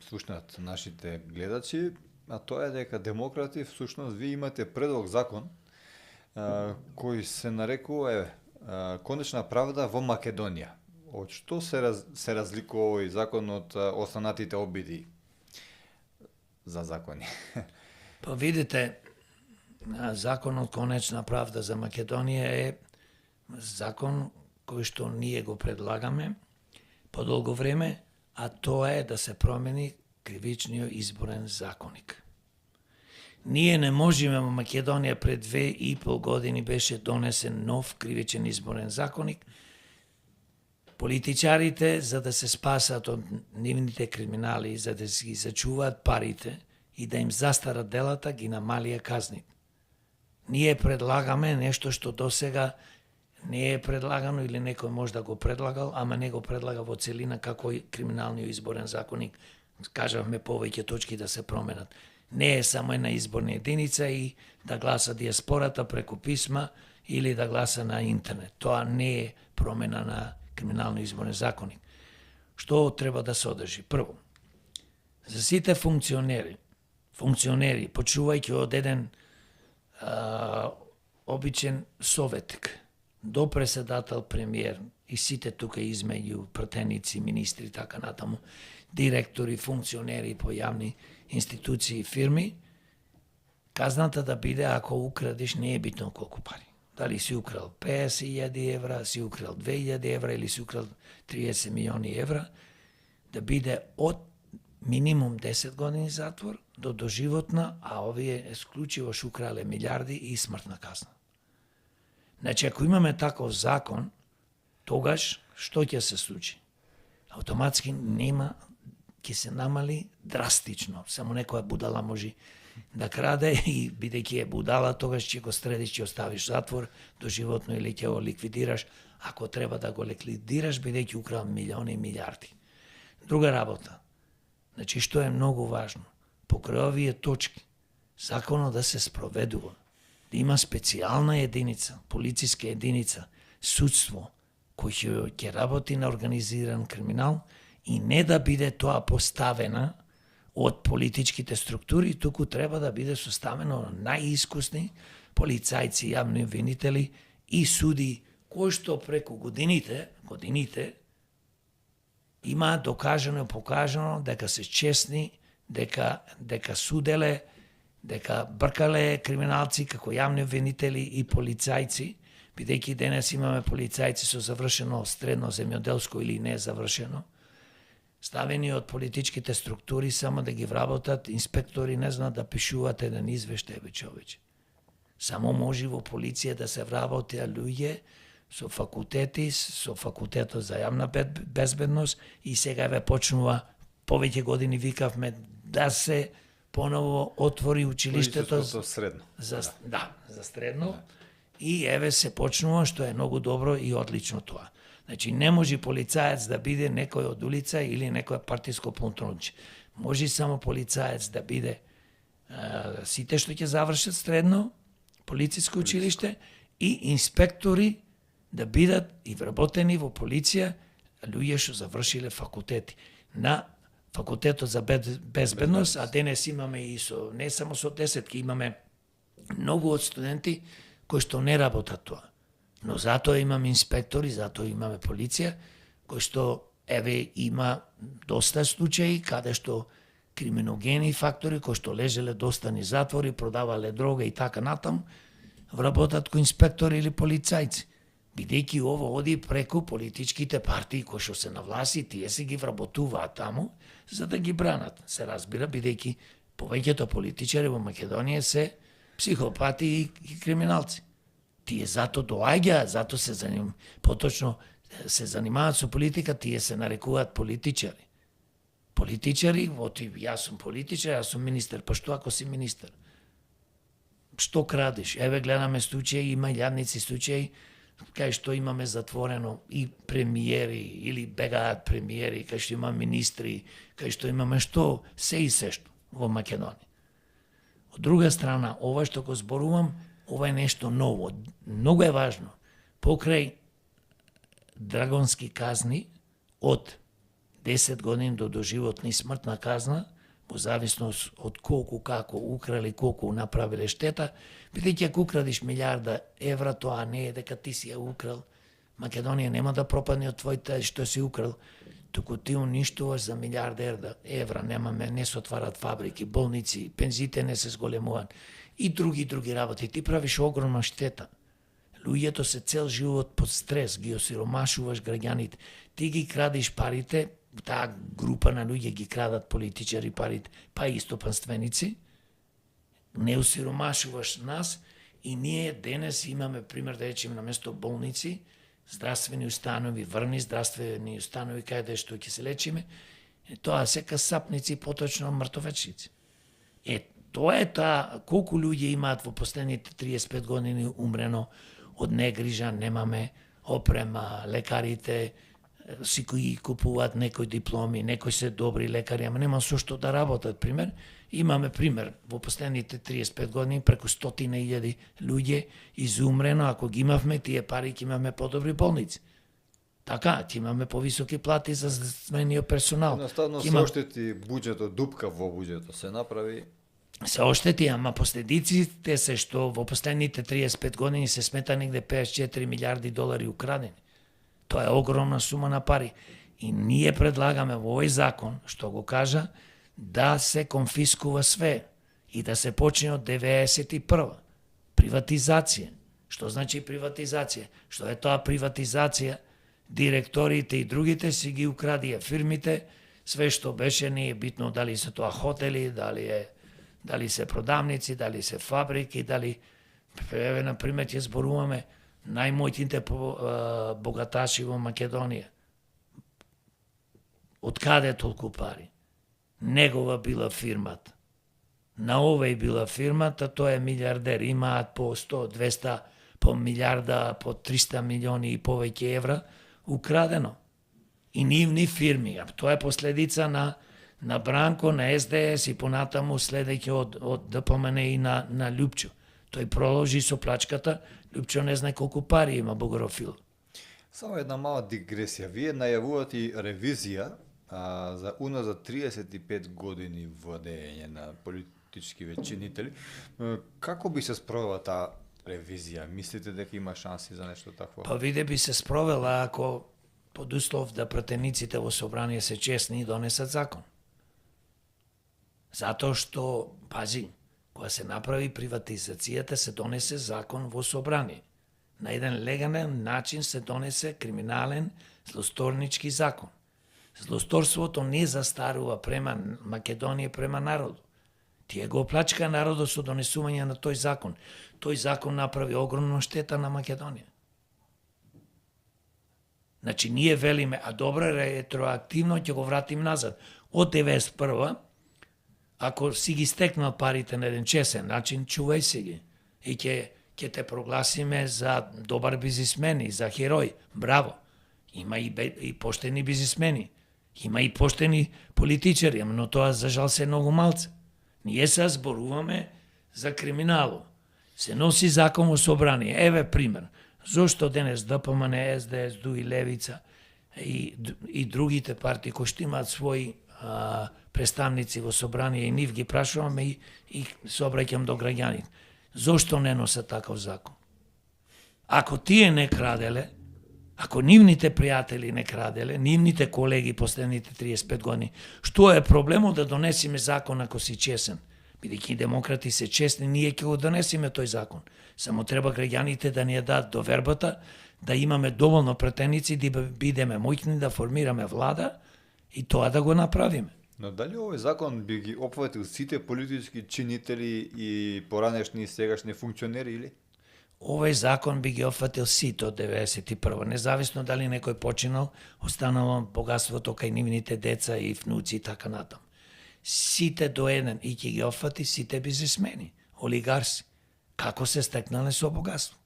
слушнат нашите гледачи, а тоа е дека демократи, всушност, вие имате предлог закон, кој се нарекува конечна правда во Македонија. Од што се разликува овој закон од останатите обиди за закони? Па видите, законот конечна правда за Македонија е закон кој што ние го предлагаме по долго време, а тоа е да се промени кривичниот изборен законник. Ние не можеме во Македонија пред 2,5 години беше донесен нов кривичен изборен законник. Политичарите, за да се спасат од нивните криминали, за да си ги зачуваат парите и да им застарат делата, ги намалија казни. Ние предлагаме нешто што досега не е предлагано или некој може да го предлагал, ама не го предлага во целина како и криминалниот изборен законник. Кажавме повеќе точки да се променат. Не е само една изборна единица и да гласа диаспората преку писма или да гласа на интернет. Тоа не е промена на криминалниот изборен законник. Што треба да се одржи? Прво, за сите функционери, почувајќи од еден обичен советник до председател, премиер и сите тука измеѓу пратеници, министри, така натаму, директори, функционери по јавни институции и фирми, казната да биде ако украдеш не е битно колку пари. Дали си украл 50.000 евра, си украл 2.000 евра или си украл 30 милиони евра, да биде од минимум 10 години затвор до доживотна, а овие исклучиво ш украле милиарди и смртна казна. Значи, ако имаме таков закон, тогаш што ќе се случи? Автоматски ќе се намали драстично. Само некоја будала може да краде и бидејќи е будала, тогаш ќе го средиш, ќе оставиш затвор доживотно или ќе го ликвидираш, ако треба да го ликвидираш, бидејќи украл милиони и милиарди. Друга работа. Значи, што е многу важно, покрај овие точки, законот да се спроведува, да има специјална единица, полициска единица, судство, кој ќе работи на организиран криминал и не да биде тоа поставена од политичките структури, туку треба да биде составено најискусни полицајци, јавни обвинители и суди, кои што преку годините има докажано и покажано дека се честни, дека суделе, дека бркале криминалци како јавни обвинители и полицајци, бидејќи денес имаме полицајци со завршено средно земјоделско или не завршено, ставени од политичките структури само да ги вработат, инспектори не знаат да пишуваат еден извештај, човече. Само може во полиција да се вработи луѓе со факултети, со факултетот за јавна безбедност и сега еве почнува, повеќе години викавме да се поново отвори училиштето за средно. За средно. И еве се почнува, што е многу добро и одлично тоа. Значи, не може полицаец да биде некој од улица или некој партиско пунтронче. Може само полицаец да биде сите што ќе завршат средно, полициско училиште и инспектори да бидат и вработени во полиција луѓе што завршиле факултети. На факултетот за безбедност, а денес имаме и не само со десетки, имаме многу од студенти кои што не работат тоа. Но затоа имаме инспектори, затоа имаме полиција, кои што еве има доста случаи каде што криминогени фактори кои што лежеле доста низ затвори, продавале дрога и така натаму, вработат кои инспектори или полицајци. Бидејќи ово оди преку политичките партии кои што се на власт, тие се ги вработуваат таму за да ги бранат. Се разбира, бидејќи повеќето политичари во Македонија се психопати и криминалци. Тие зато доаѓаат, зато се поточно се занимаваат со политика, тие се нарекуваат политичари. Политичари, јас сум политичар, јас сум министер, па што ако си министер? Што крадеш? Еве гледаме случаи, има јадници случаи, кај што имаме затворено и премиери, или бегаат премиери, кај што има министри, кај што имаме што, се и се што во Македонија. Од друга страна, ова што го зборувам, ова е нешто ново. Многу е важно. Покрај драгонски казни од 10 години до доживотни смртна казна, во зависност од колку како украли, колку направиле штета, бидејќи ако украдиш милиарда евра, тоа не е дека ти си ја украл. Македонија нема да пропадне од твоите што си украл, туку ти уништуваш за милиарда евра, не се отварат фабрики, болници, пензите не се зголемуваат и други работи. Ти правиш огромна штета. Луѓето се цел живот под стрес, ги осиромашуваш граѓаните. Ти ги крадиш парите, таа група на луѓе ги крадат политичари парите, па и стопанственици, не осиромашуваш нас и ние денес имаме пример да речеме на место болници, здравствени установи, врни здравствени установи каде што ќе се лечиме, тоа се касапници, поточно мртовечници. Тоа е таа, колку луѓе имаат во последните 35 години умрено од негрижа, немаме опрема, лекарите си кои купуваат некои дипломи, некои се добри лекари, ама нема со што да работат, пример. Имаме пример, во последните 35 години преку 100.000 луѓе изумрено, ако ги имавме тие пари, ќе имаме подобри болници. Така, ќе имаме повисоки плати за здравствениот персонал. Едноставно се оштети буџетот, дупка во буџетот се направи. Се оштети, ама последиците се што во последните 35 години се смета негде 54 милиарди долари украдени. Тоа е огромна сума на пари. И ние предлагаме во овој закон, што го кажа, да се конфискува све и да се почне од 91. Приватизација. Што значи приватизација? Што е тоа приватизација? Директорите и другите си ги украдија фирмите, све што беше, не е битно дали се тоа хотели, дали се продавници, дали се фабрики, дали, например, ќе зборуваме најмојните богаташи во Македонија. Од каде толку пари? Негова била фирмата. На овој била фирмата, тој е милиардер, имаат по 100, 200, по милиарда, по 300 милиони и повеќе евра украдено. И нивни фирми. А тоа е последица на Бранко, на СДС и понатаму следејќи од ДПМН и на Љупчо. Тој проложи со плачката, Љупчо не знае колку пари има Бугарофил. Само една мала дигресија. Вие најавувате ревизија за уназад 35 години владење на политички чинители. Како би се спровела таа ревизија? Мислите дека има шанси за нешто такво? Па виде би се спровела ако под услов да пратениците во собрание се честни и донесат закон. Затоа што, пази, кога се направи приватизацијата, се донесе закон во собрание. На еден легален начин се донесе криминален злосторнички закон. Злосторството не застарува према Македонија, према народот. Тие го оплачка народот со донесување на тој закон. Тој закон направи огромна штета на Македонија. Значи, ние велиме, а добро, ретроактивно ќе го вратим назад. Од 91 ако си ги стекнал парите на еден чесен начин, чувај си ги. И ќе те прогласиме за добар бизнисмен и за херој. Браво. Има и поштени бизнисмени. Има и поштени политичари, но тоа за жал се многу малце. Ние се зборуваме за криминало. Се носи закон во собрание. Еве пример. Зошто денес ДПМН, СДС, ДУ и Левица и другите партии кои што имаат своји представници во собрание и нив ги прашуваме и се обраќам до граѓаните. Зошто не носат таков закон? Ако тие не краделе, ако нивните пријатели не краделе, нивните колеги последните 35 години, што е проблемот да донесиме закон ако си чесен? Бидејќи демократи се честни, ние ќе го донесиме тој закон. Само треба граѓаните да ни ја дадат довербата, да имаме доволно претеници, да бидеме моќни да формираме влада и тоа да го направиме. Но дали овој закон би ги опфатил сите политички чинители и поранешни и сегашни функционери или? Овој закон би ги опфатил сите од 91. Независно дали некој починал, останало богатството кај нивните деца и внуци и така натам. Сите до еден и ќе ги опфати сите бизнисмени, олигарси, како се стекнале со богатство.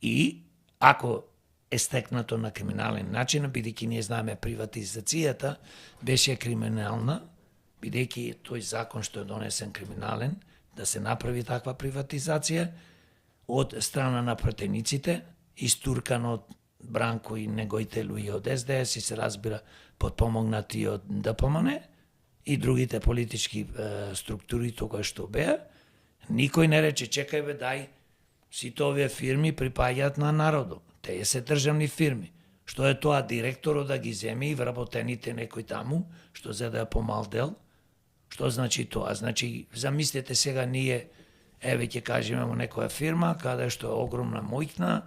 И ако е стекнато на криминален начин, бидејќи ние знаеме приватизацијата беше криминална, бидејќи тој закон што е донесен криминален, да се направи таква приватизација од страна на пратениците, истуркан од Бранко и неговите луѓе од СДС и се разбира подпомогнати од ДПМН и другите политички структури тога што беа, никој не рече чекај бе дај сите овие фирми припаѓаат на народот. Тие се државни фирми. Што е тоа директорот да ги земи и вработените некој таму, што за да е помал дел? Што значи тоа? Значи, замислете сега ние, еве ќе кажеме во некоја фирма, каде што е огромна моќна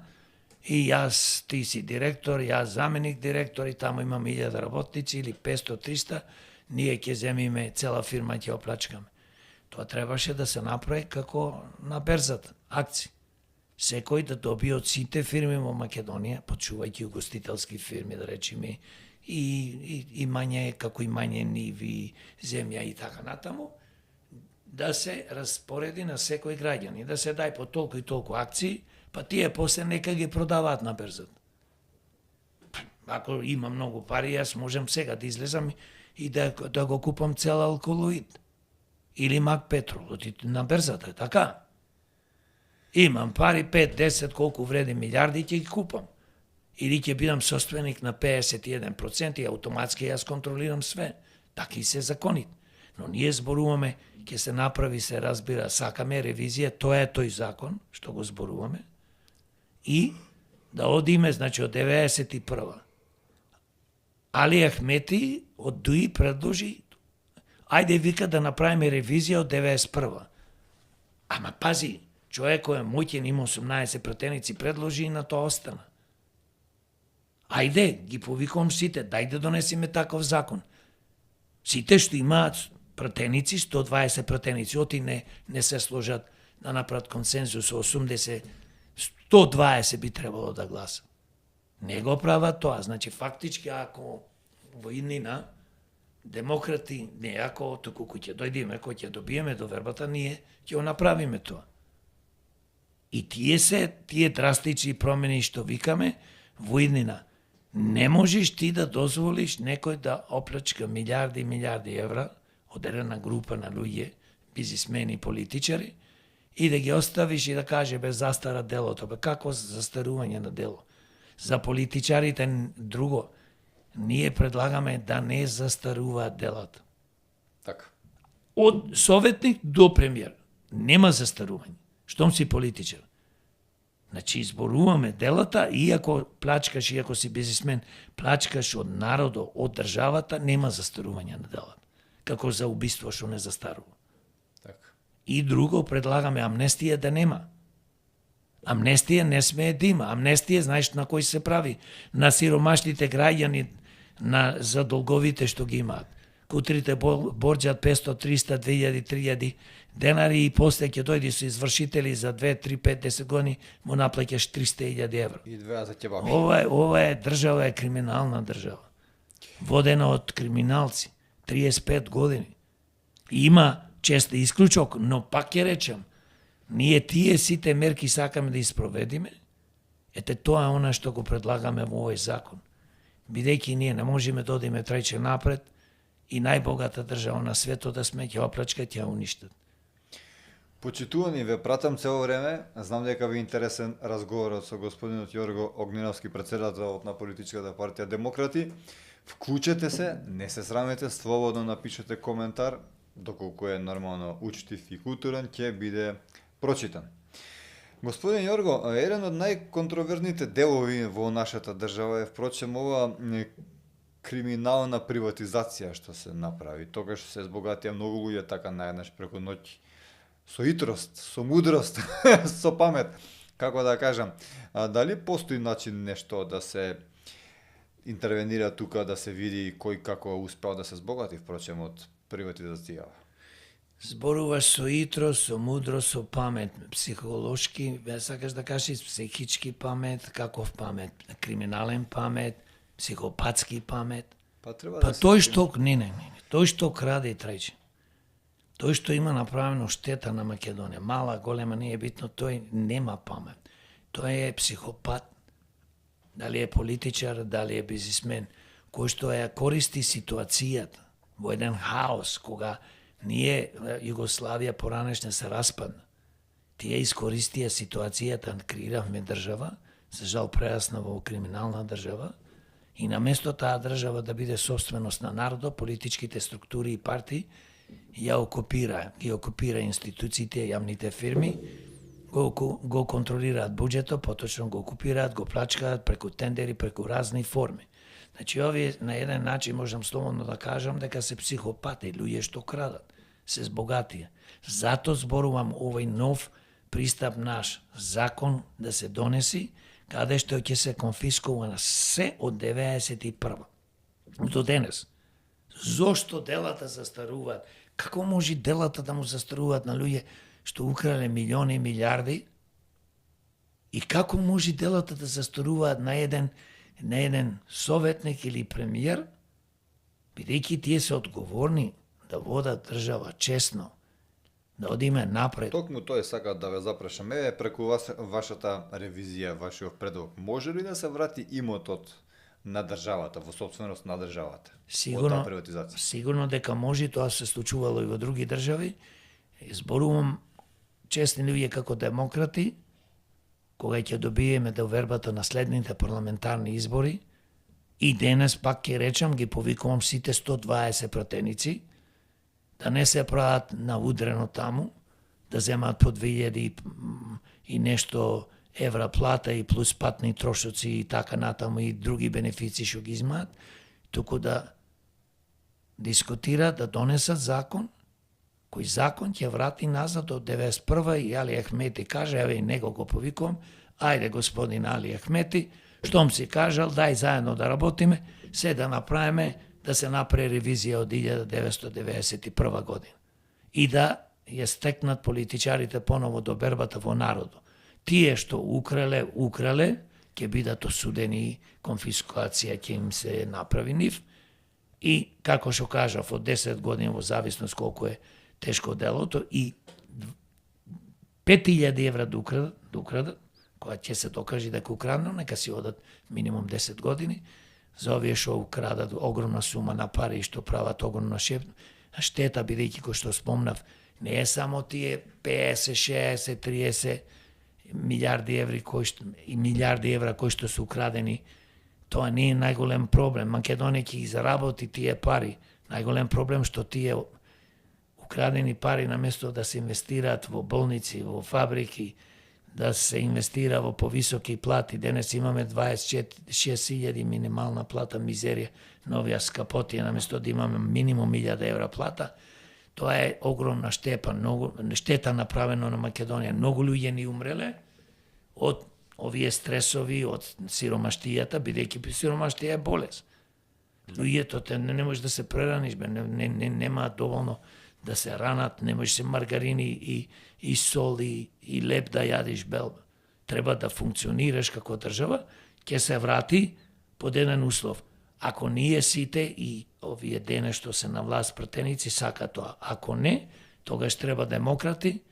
и јас, ти си директор, јас заменик директор и таму имам 1000 работници или 500-300, ние ќе земиме, цела фирма ќе оплачкаме. Тоа требаше да се направи како на берзата, акци. Секој да добие од сите фирми во Македонија, почувајќи угостителски фирми, да речеме, и мање, како и мање ниви, земја и така натаму, да се распореди на секој граѓани, да се дај по толку и толку акции, па тие после нека ги продаваат на берзата. Ако има многу пари, јас можам сега да излезам и да го купам цел алколоид. Или Мак Петрол, на берзата, така? Имам пари, 5-10, колку вреди милиарди, ќе ги купам. Или ќе бидам собственик на 51% и автоматски јас контролирам све. Така и се законит. Но ние зборуваме, ќе се направи, се разбира, сакаме ревизија, тоа е тој закон, што го зборуваме, и да одиме, значи, од 91. Али Ахмети од ДУИ предложи, ајде вика да направиме ревизија од 91. Ама пази, човек кој е моќен, има 18 пратеници, предложи и на тоа остана. Ајде, ги повикувам сите, дај да донесеме таков закон. Сите што имаат пратеници, 120 пратеници, оти не се сложат да направат консензус, 80, 120 би требало да гласа. Не го прават тоа, значи фактички ако во иднина демократи, не ако туку кој ќе дојдеме, кој ќе добиеме до вербата, ние ќе го направиме тоа. И тие драстични промени што викаме во иднина, не можеш ти да дозволиш некој да оплачка милиарди и милиарди евра од една група на луѓе, бизнисмени и политичари, и да ги оставиш и да каже без застара делото. Бе, како застарување на дело? За политичарите друго. Ние предлагаме да не застаруваат делата. Така. Од советник до премиер. Нема застарување. Штом си политичар. Значи, изборуваме делата, иако плачкаш, иако си бизнисмен, плачкаш од народо, од државата, нема застарување на делата. Како за убиство што не застарува. Така. И друго, предлагаме амнестија да нема. Амнестија не смее да има. Амнестија, знаеш на кој се прави? На сиромашните граѓани, за долговите што ги имаат. Кутрите борџат 500, 300, 2000, 3000 денари и после ќе дојди со извршители за 2, 3, 5, 10 години, му наплаќаш 300.000 евро. И двеа за ќебаби. Ова е држава, е криминална држава. Водена од криминалци. 35 години. Има чест исклучок, но пак ќе речем, ние тие сите мерки сакаме да испроведиме, ете тоа е она што го предлагаме во овој закон. Бидејќи ние не можеме да одиме трајче напред и најбогата држава на светот да сме, ќе оплачкат, ќе уништат. Почитувани, ве пратам цело време, знам дека ви е интересен разговорот со господинот Јорго Огненовски, претседателот на политичката партија Демократи. Вклучете се, не се срамете, слободно напишете коментар, доколку е нормално учтив и културен, ќе биде прочитан. Господин Јорго, еден од најконтроверзните делови во нашата држава е впрочем ова криминална приватизација што се направи. Тогаш се збогатија многу луѓе така наеднаш преку ноќ. Со хитрост, со мудрост, со памет, како да кажам. Дали постои начин нешто да се интервенира тука, да се види кој како успеал да се збогати впрочем од приватизација? Зборуваш со хитрост, со мудрост, со памет, психолошки, сакаш да кажеш психички памет, каков памет, криминален памет, психопатски памет. Треба Па да тој што тој што краде и трајче. Тој што има направено штета на Македонија, мала, голема, не е битно, тој нема памет. Тој е психопат. Дали е политичар, дали е бизнисмен, кој што ја користи ситуацијата во еден хаос, кога ние, Југославија поранешна се распадна. Тие искористија ситуацијата, креиравме држава, за жал прерасна во криминална држава, и наместо таа држава да биде собственост на народот, политичките структури и партии ја ги окупира институциите, јавните фирми, го контролираат буџетот, поточно го окупираат, го плачкаат преку тендери, преку разни форми. Значи, овие на еден начин можам слободно да кажам дека се психопати, луѓе што крадат, се збогатија. Зато зборувам овој нов пристап наш закон да се донеси, каде што ќе се конфискува се од 91. До денес. Зошто делата застаруваат? Како може делата да му застаруваат на луѓе што украле милиони и милиарди? И како може делата да застаруваат на еден советник или премиер, бидејќи тие се одговорни да водат држава честно, да одиме напред. Токму тој сака да ве запрашаме преку вашата ревизија, вашиот предлог. Може ли да се врати имотот на државата, во собственост на државата? Од таа приватизација? Сигурно дека може, тоа се случувало и во други држави. Зборувам честни луѓе како демократи, кога ќе добиеме довербата на следните парламентарни избори, и денес пак ќе речам, ги повикувам сите 120 пратеници, да не се прават наудрено таму, да земаат по 2000 и нешто евра плата и плюс патни трошоци и така натаму и други бенефици што ги измаат, туку да дискутираат, да донесат закон, кој закон ќе врати назад од 91 и Али Ахмети каже, еве и него го повикувам, ајде господин Али Ахмети, штом си кажал, дај заедно да работиме, се да направиме, да се направи ревизија од 1991 година. И да ја стекнат политичарите поново до бербата во народот. Тие што украле, ќе бидат осудени, конфискација ќе им се направи нив, и, како што кажав, од 10 години во зависност колку е тешко делото, и 5000 евра да украдат, кога ќе се докаже дека украдно, нека си одат минимум 10 години, за овие што украдат огромна сума на пари и што прават огромна штета, бидејќи кој што спомнав, не е само тие 50, 60, 30 милиарди евра кои што се украдени. Тоа не е најголем проблем. Македонија ќе ги заработи тие пари. Најголем проблем што тие украдени пари наместо да се инвестираат во болници, во фабрики, да се инвестира во повисоки плати. Денес имаме 26.000 минимална плата, мизерија, новија скапотија, наместо да имаме минимум 1000 евра плата. Тоа е огромна штета направено на Македонија. Многу луѓе ни умреле од овие стресови, од сиромаштијата, бидејќи сиромаштија е болест. Луѓето не може да се прераниш, нема доволно да се ранат, не може се маргарини и сол и леб да јадиш белба. Треба да функционираш како држава, ќе се врати под еден услов. Ако ние сите и овие денес што се на власт пратеници сака тоа, ако не, тогаш треба демократи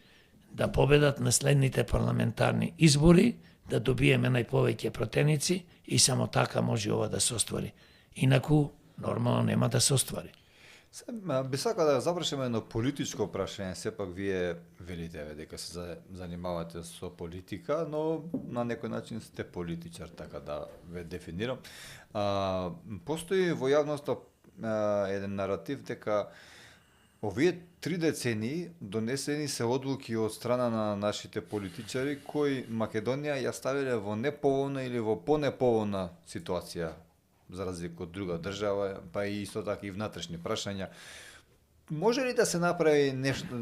да победат на следните парламентарни избори, да добиеме најповеќе пратеници и само така може ова да се оствари. Инаку, нормално нема да се оствари. Би сакал да завршиме едно политичко прашање. Сепак вие велите дека се занимавате со политика, но на некој начин сте политичар, така да ве дефинирам. Постои во јавноста еден наратив дека овие 3 децении донесени се одлуки од страна на нашите политичари кои Македонија ја ставиле во неповолна или во понеповолна ситуација, за разлика од друга држава, па и исто така и внатрешни прашања. Може ли да се направи нешто,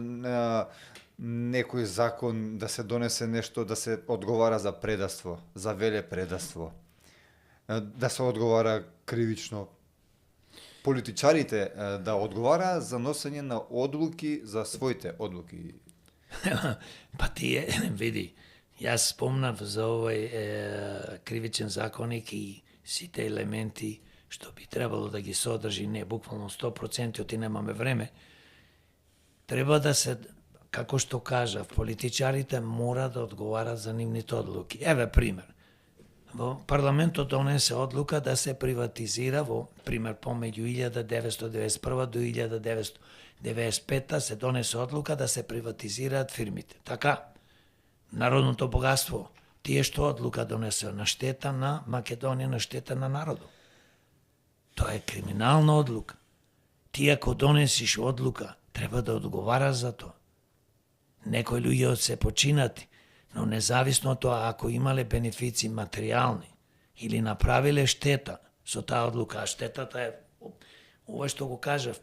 некој закон, да се донесе нешто, да се одговара за предаство, за веле предаство, да се одговара кривично? Политичарите да одговара за носење на одлуки, за своите одлуки? Па тие, види, јас спомнав за овој кривичен законник и сите елементи што би требало да ги содржи, не буквално 100%, оти немаме време. Треба да се, како што кажав, политичарите мора да одговарат за нивните одлуки. Еве пример. Во парламентот донесе одлука да се приватизира, во пример помеѓу 1991 до 1995 се донесе одлука да се приватизираат фирмите. Така, народното богатство, тие што одлука донесе на штета на Македонија, на штета на народот. Тоа е криминална одлука. Ти ако донесиш одлука, треба да одговараш за тоа. Некои луѓе се починати, но независно од тоа, ако имале бенефици материјални или направиле штета со таа одлука, а штетата е, ова што го кажав,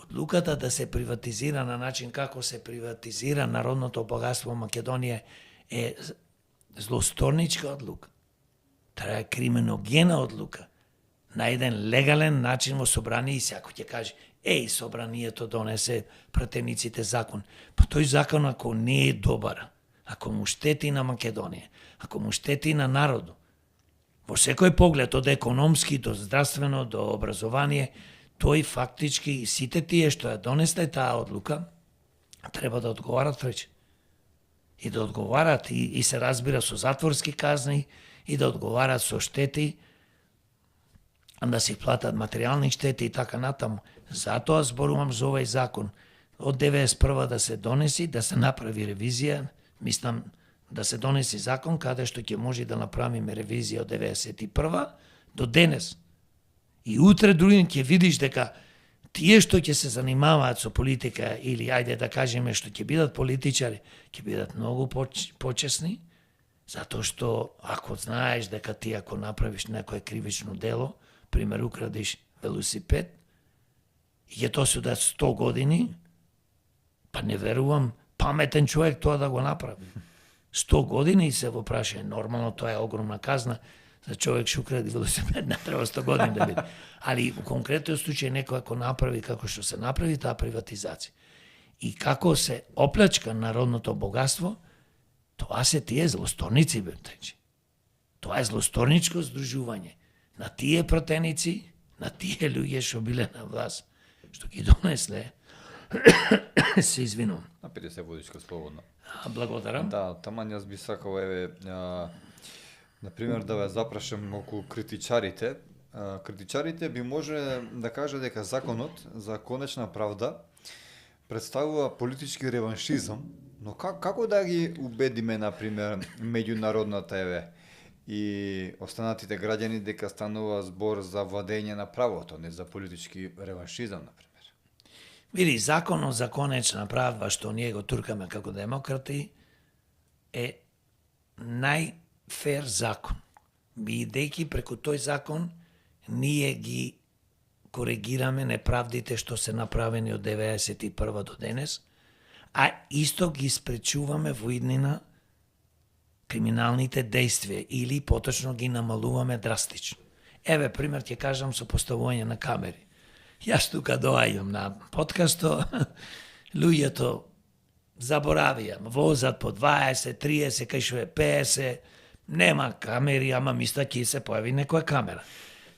одлуката да се приватизира на начин како се приватизира народното богатство во Македонија е злосторничка одлука. Таа е криминогена одлука. На еден легален начин во собрание и секој ќе каже, собранието донесе пратениците закон. Па тој закон ако не е добар, ако му штети на Македонија, ако му штети на народу, во секој поглед, од економски до здравствено, до образование, тој фактички сите тие што ја донесле таа одлука, треба да одговарат прече. И да одговарат и се разбира со затворски казни, и да одговарат со штети, да си платат материјални штети и така натаму. Затоа зборувам за овој закон. Од 91 да се донеси, да се направи ревизија, мислам да се донеси закон каде што ќе може да направиме ревизија од 91 до денес. И утре другин ќе видиш дека тие што ќе се занимаваат со политика или ајде да кажеме што ќе бидат политичари, ќе бидат многу почесни, затоа што ако знаеш дека ти ако направиш некое кривично дело, пример украдиш велосипед, и ќе тоа судат 100 години, па не верувам паметен човек тоа да го направи. 100 години и се во прашање, нормално тоа е огромна казна, за човек што укради велосипед не треба 100 години да биде. Али во конкретниот случај некој ако направи како што се направи таа приватизација и како се оплачка народното богатство, тоа се тие злосторници бетечи. Тоа е злосторничко здружување на тие пратеници, на тие луѓе што биле на власт, што ги донесле, се извинувам. Напиете се водичко слободно. Благодарам. Да, таман јас би сакал, например, да ве запрашам околу критичарите. Критичарите би може да кажа дека законот за конечна правда представува политички реваншизам, но како да ги убедиме, например, меѓународната и останатите граѓани дека станува збор за владење на правото, не за политички реваншизам, например? Види, законот за конечна правда, што ние го туркаме како демократи, е најфер закон. Бидејќи преку тој закон, ние ги коригираме неправдите што се направени од 91 до денес, а исто ги спречуваме во иднина криминалните действија или поточно ги намалуваме драстично. Еве, пример ќе кажам со поставување на камери. Јас тука доаѓам на подкасто, луѓето заборавија, возат по 20, 30, кај што е 50, нема камери, ама мисля ќе се појави некоја камера.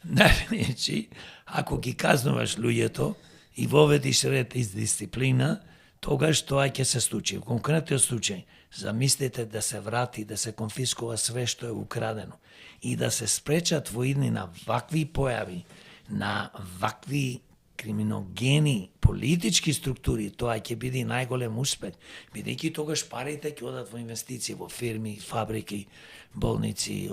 Значи, ако ги казнуваш луѓето и воведиш ред из дисциплина, тогаш тоа ќе се случи. В конкретниот случај, замислите да се врати, да се конфискува све што е украдено и да се спречат во иднина вакви појави на вакви криминогени политички структури, тоа ќе биде најголем успех, бидејќи тогаш парите ќе одат во инвестиции во фирми, фабрики, болници,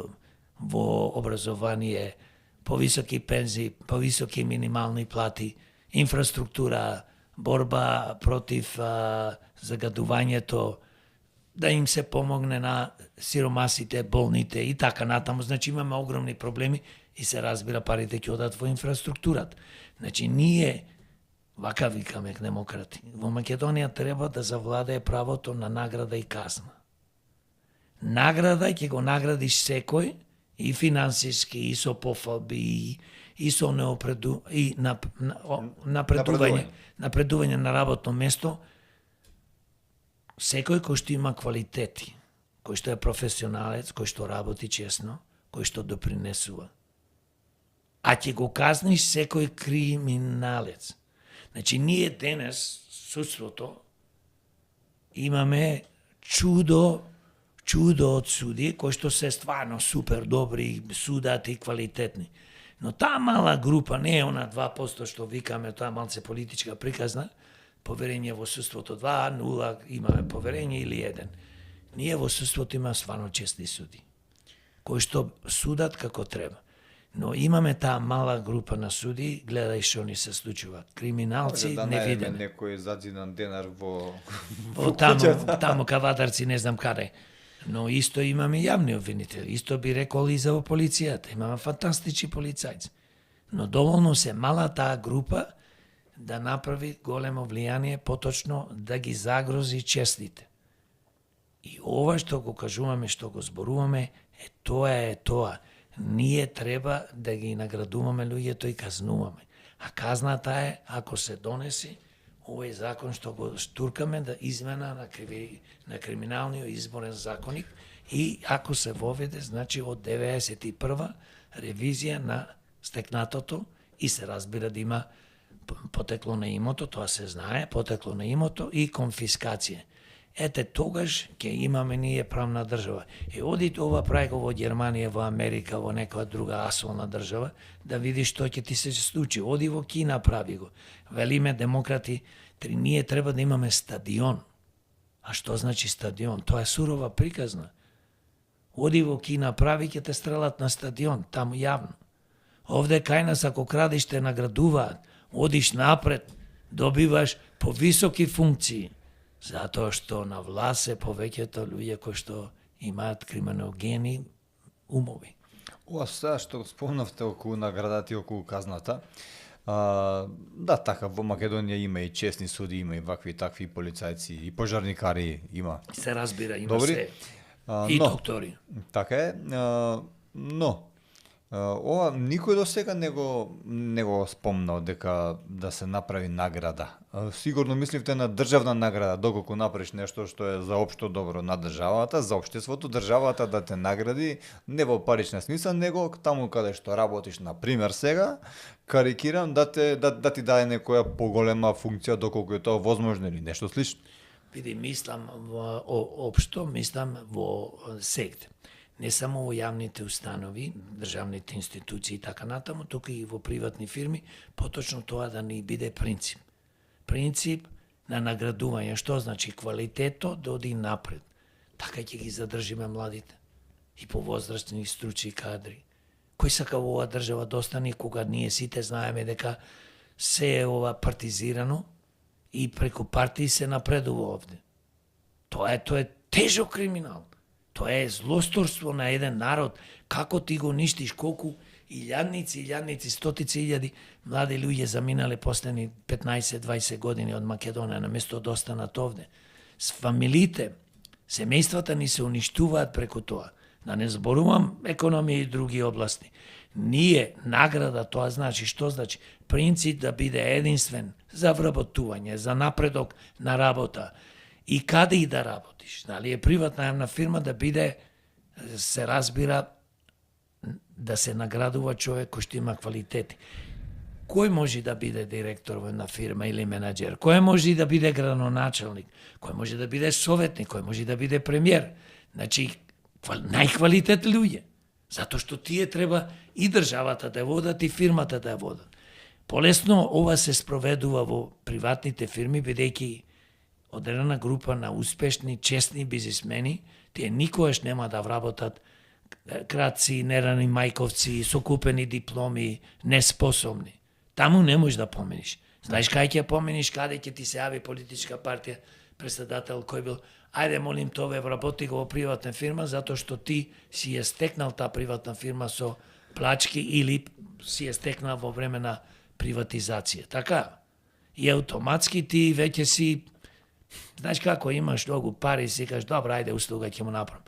во образование, повисоки пензии, повисоки минимални плати, инфраструктура, борба против загадувањето, да им се помогне на сиромасите, болните и така натаму. Значи имаме огромни проблеми и се разбира парите ќе одат во инфраструктурата. Значи ние, вака викаме демократи, во Македонија треба да завладее правото на награда и казна. Награда ќе го наградиш секој, и финансиски, и со пофалби, и со напредување на работно место, секој кој што има квалитети, кој што е професионалец, кој што работи честно, кој што допринесува. А ќе го казниш секој криминалец. Значи, ние денес, судството, имаме чудо од суди, кои што се стварно супер добри, судат и квалитетни. Но таа мала група, не е она 2% што викаме, таа малце политичка приказна, поверење во судството 2, 0, имаме поверење или 1. Ние во судството имаме стварно честни суди, кои што судат како треба. Но имаме таа мала група на суди, гледај што ни се случува. Криминалци да невидени. Некој задзинан денар во таму кавадарци не знам каде. Но исто имаме јавни обвинители, исто би рекол и за полицијата. Имаме фантастични полицајци. Но доволно се мала таа група да направи големо влијание, поточно да ги загрози честните. И ова што го кажуваме, што го зборуваме, тоа. ние треба да ги наградуваме луѓето и казнуваме. А казната е, ако се донеси овој закон што го штуркаме, да измена на криминалниот изборен законник, и ако се воведе, значи од 91 ревизија на стекнатото, и се разбира да има потекло на имото, тоа се знае, потекло на имото и конфискација. Ете, тогаш ќе имаме ние правна држава. Оди ова прави го во Германија, во Америка, во некоја друга асолна држава, да видиш што ќе ти се случи. Оди во Кина прави го. Велиме демократи, ние треба да имаме стадион. А што значи стадион? Тоа е сурова приказна. Оди во Кина прави, ќе те стрелат на стадион, таму јавно. Овде кај нас, ако крадиш, те наградуваат. Одиш напред, добиваш повисоки функции, затоа што на власт се повеќето луѓе кои што имаат криминогени умови. Ова сега што спомнавте околу наградата и околу казната, да, така, во Македонија има и честни суди, има и вакви и такви полицајци, и пожарникари има. Се разбира, има Добри, се. И доктори. Така е, но ова никој до сега не го спомнал дека да се направи награда. Сигурно мисливте на државна награда, доколку направиш нешто што е за општо добро на државата, за општеството, државата да те награди не во парична смисла, него таму каде што работиш, на пример сега, карикирам, да ти даде некоја поголема функција доколку е тоа возможно или нешто слично. Види, мислам општо, мислам во сект. Не само во јавните установи, државните институции и така натаму, тука и во приватни фирми, поточно тоа да ни биде принцип. Принцип на наградување, што значи квалитето да оди напред. Така ќе ги задржиме младите и повозрастни стручни кадри. Кој сака во оваа држава да остане кога ние сите знаеме дека се е ова партизирано и преку партии се напредува овде. Тоа е тежок криминал. Тоа е злосторство на еден народ, како ти го ништиш, колку илјадници, стотици илјади млади луѓе заминале последни 15-20 години од Македонија, наместо да останат овде. С фамилите, семејствата ни се уништуваат преку тоа. Да не зборувам економија и други области. Ние, награда, тоа значи, што значи? Принцип да биде единствен за вработување, за напредок на работа. И каде и да работиш. Дали е приватна јавна фирма, да биде, се разбира, да се наградува човек кој што има квалитети. Кој може да биде директор во една фирма или менаџер? Кој може да биде градоначалник? Кој може да биде советник? Кој може да биде премиер? Значи, најквалитет луѓе. Затоа што тие треба и државата да водат и фирмата да водат. Полесно ова се спроведува во приватните фирми, бидејќи одредена група на успешни, честни бизнисмени, тие никогаш нема да вработат крадци, нерани мајковци, со купени дипломи, неспособни. Таму не можеш да помениш. Знаеш кај ќе помениш, каде ќе ти се јави политичка партија, председател кој бил, ајде молим тоа вработи го во приватна фирма, затоа што ти си ја стекнал таа приватна фирма со плачки или си ја стекнал во време на приватизација. Така? И автоматски ти веќе си, знаеш како, имаш многу пари и си кажеш, добра, ајде услуга ќе му направам.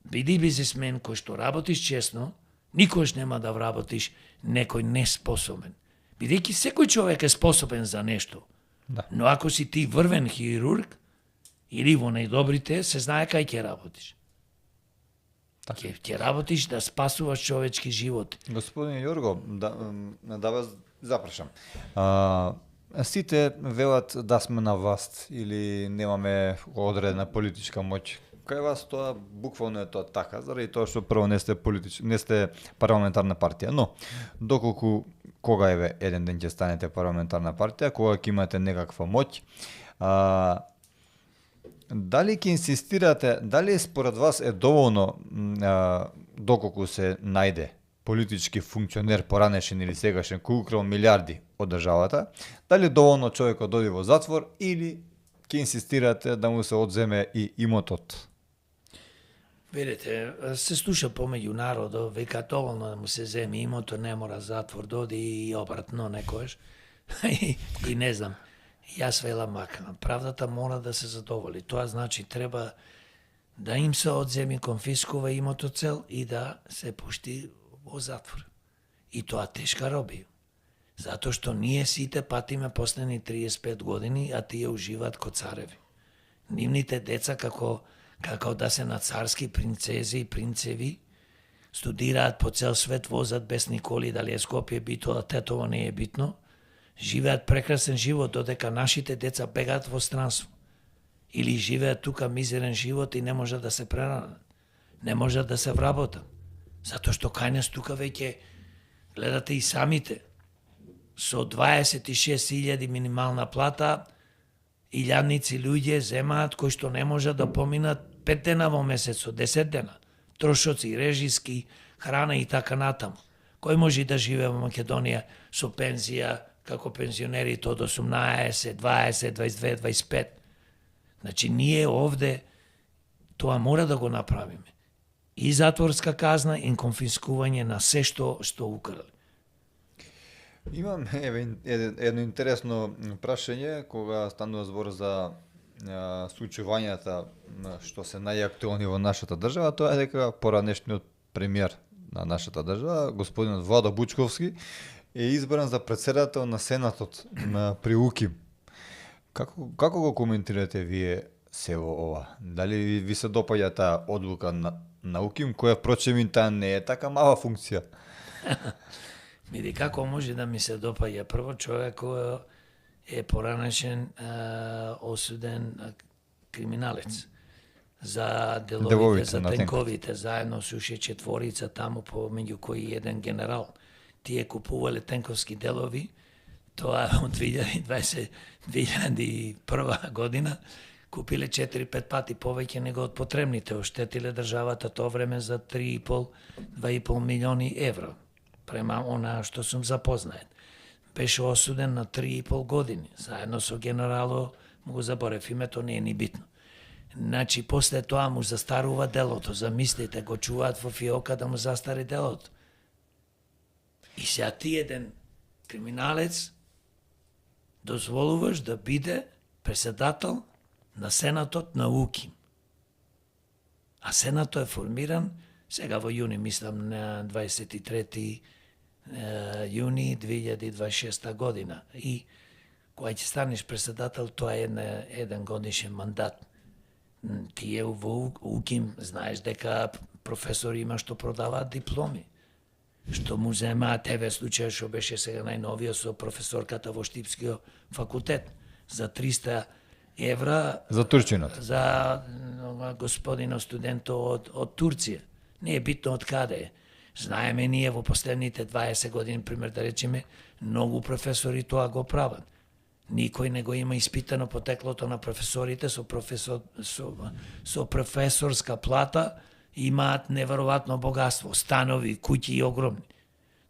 Биди бизнисмен кој што работиш честно, никош нема да вработиш некој неспособен. Бидејќи секој човек е способен за нешто. Да. Но ако си ти врвен хирург, или во најдобрите, се знае кај ќе работиш. Ќе работиш да спасуваш човечки живот. Господин Јорго, да вас запрашам. Сите велат да сме на власт или немаме одредена политичка моќ. Кај вас тоа буквално е тоа така, заради тоа што прво не сте парламентарна партија, но доколку кога еден ден ќе станете парламентарна партија, кога ќе имате некаква моќ, дали ќе инсистирате, дали според вас е доволно доколку се најде политички функционер поранешен или сегашен кој украл милиарди од државата, дали е доволно човекот доди во затвор или ќе инсистирате да му се одземе и имотот? Видите, се слуша помеѓу народот, века доволно да му се земе имото, не мора затвор, доди и обратно некојаш. И не знам, јас велам мака, правдата мора да се задоволи. Тоа значи треба да им се одземи, конфискува имото цел и да се пушти во затвор. И тоа тешка робија. Затоа што ние сите патиме последни 35 години, а тие уживаат ко цареви. Нивните деца како да се на царски принцези и принцеви, студираат по цел свет, возат без николи, дали е Скопје, Битола, Тетово, не е битно, живеат прекрасен живот, додека нашите деца бегаат во странство. Или живеат тука мизерен живот и не можат да се преранат. Не можат да се вработат. Затоа што кај нас тука веќе, гледате и самите, со 26.000 минимална плата, илјадници луѓе земаат кои што не можат да поминат 5 дена во месецот, 10 дена. Трошоци, режиски, храна и така натаму. Кој може да живее во Македонија со пензија, како пензионерите од 18, 20, 22, 25. Значи, ние овде тоа мора да го направиме. И затворска казна, и конфискување на се што украли. Имам едно интересно прашање кога станува збор за случувањата што се најактуелни во нашата држава, тоа е дека поранешниот премиер на нашата држава, господинот Владо Бучковски, е избран за претседател на Сенатот при УКИМ. Како го коментирате вие се во ова? Дали ви се допаѓа таа одлука на УКИМ, која впрочем таа не е така мала функција? Види, како може да ми се допаѓа? Прво, човек кој е поранешен осуден криминалец за деловите, за тенковите, заедно со уште четворица таму, помеѓу кои еден генерал. Тие купувале тенковски делови, тоа од 2001 година, купиле 4-5 пати повеќе него од потребните, оштетиле државата тоа време за 2,5 милиони евро, према она што сум запознаен. Беше осуден на 3,5 години, заедно со генерало, му го заборев името, не е ни битно. Значи, после тоа му застарува делото, замислите, го чуваат во фиока да му застари делото. И сега ти еден криминалец дозволуваш да биде председател на Сенатот на УКИМ. А Сенатот е формиран сега во јуни, мислам на 23 јуни 2026 година. И кога ќе станеш председател, тоа е еден годишен мандат. Тие во УКИМ знаеш дека професори има што продаваат дипломи, што му земаат еве случај што беше сега најновиот со професорката во Штипскиот факултет за 300 евра за турчинот, за господино студенто од Турција. Не е битно од каде е. Знаеме ние во последните 20 години, пример да речеме, многу професори тоа го прават. Никој не го има испитано потеклото на професорите со професорска плата, имаат неверојатно богатство, станови, куќи и огромни.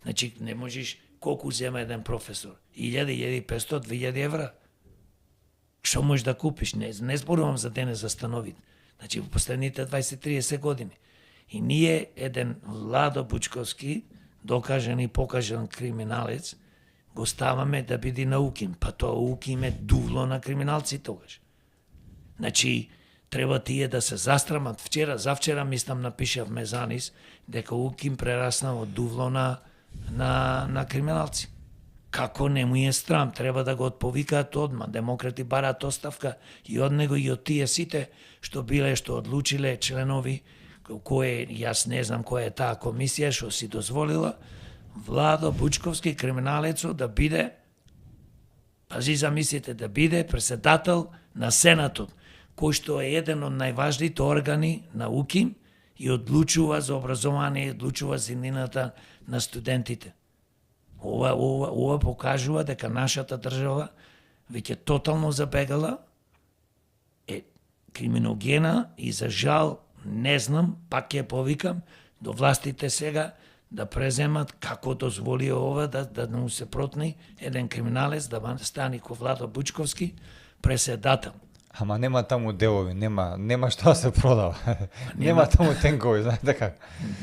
Значи, не можеш, колку зема еден професор? 1000, 1500, 2000 евра? Што можеш да купиш? Не зборувам за денес за становите. Значи, во последните 20-30 години. И ние, еден Владо Бучковски, докажен и покажен криминалец, го ставаме да биде на УКИМ. Па тоа УКИМ е дувло на криминалци тогаш. Значи, треба тие да се застрамат. Завчера мислам напишав Мезанис, дека УКИМ прерасна од дувло на криминалци. Како не му е страм, треба да го отповикаат одма. Демократи бараат оставка и од него и од тие сите што одлучиле членови, јас не знам која е таа комисија што си дозволила Владо Бучковски, криминалецот, да биде, пази замислите, да биде председател на Сенатот, кој што е еден од најважните органи на УКИМ и одлучува за образование, одлучува за иднината на студентите. Ова покажува дека нашата држава веќе тотално забегала, е криминогена и за жал не знам, пак ја повикам до властите сега да преземат како дозволи ова да му се протни еден криминалец да стане ко Владо Бучковски председател. Ама нема таму делови, нема што да се продава. Нема таму тенкови, знаете како?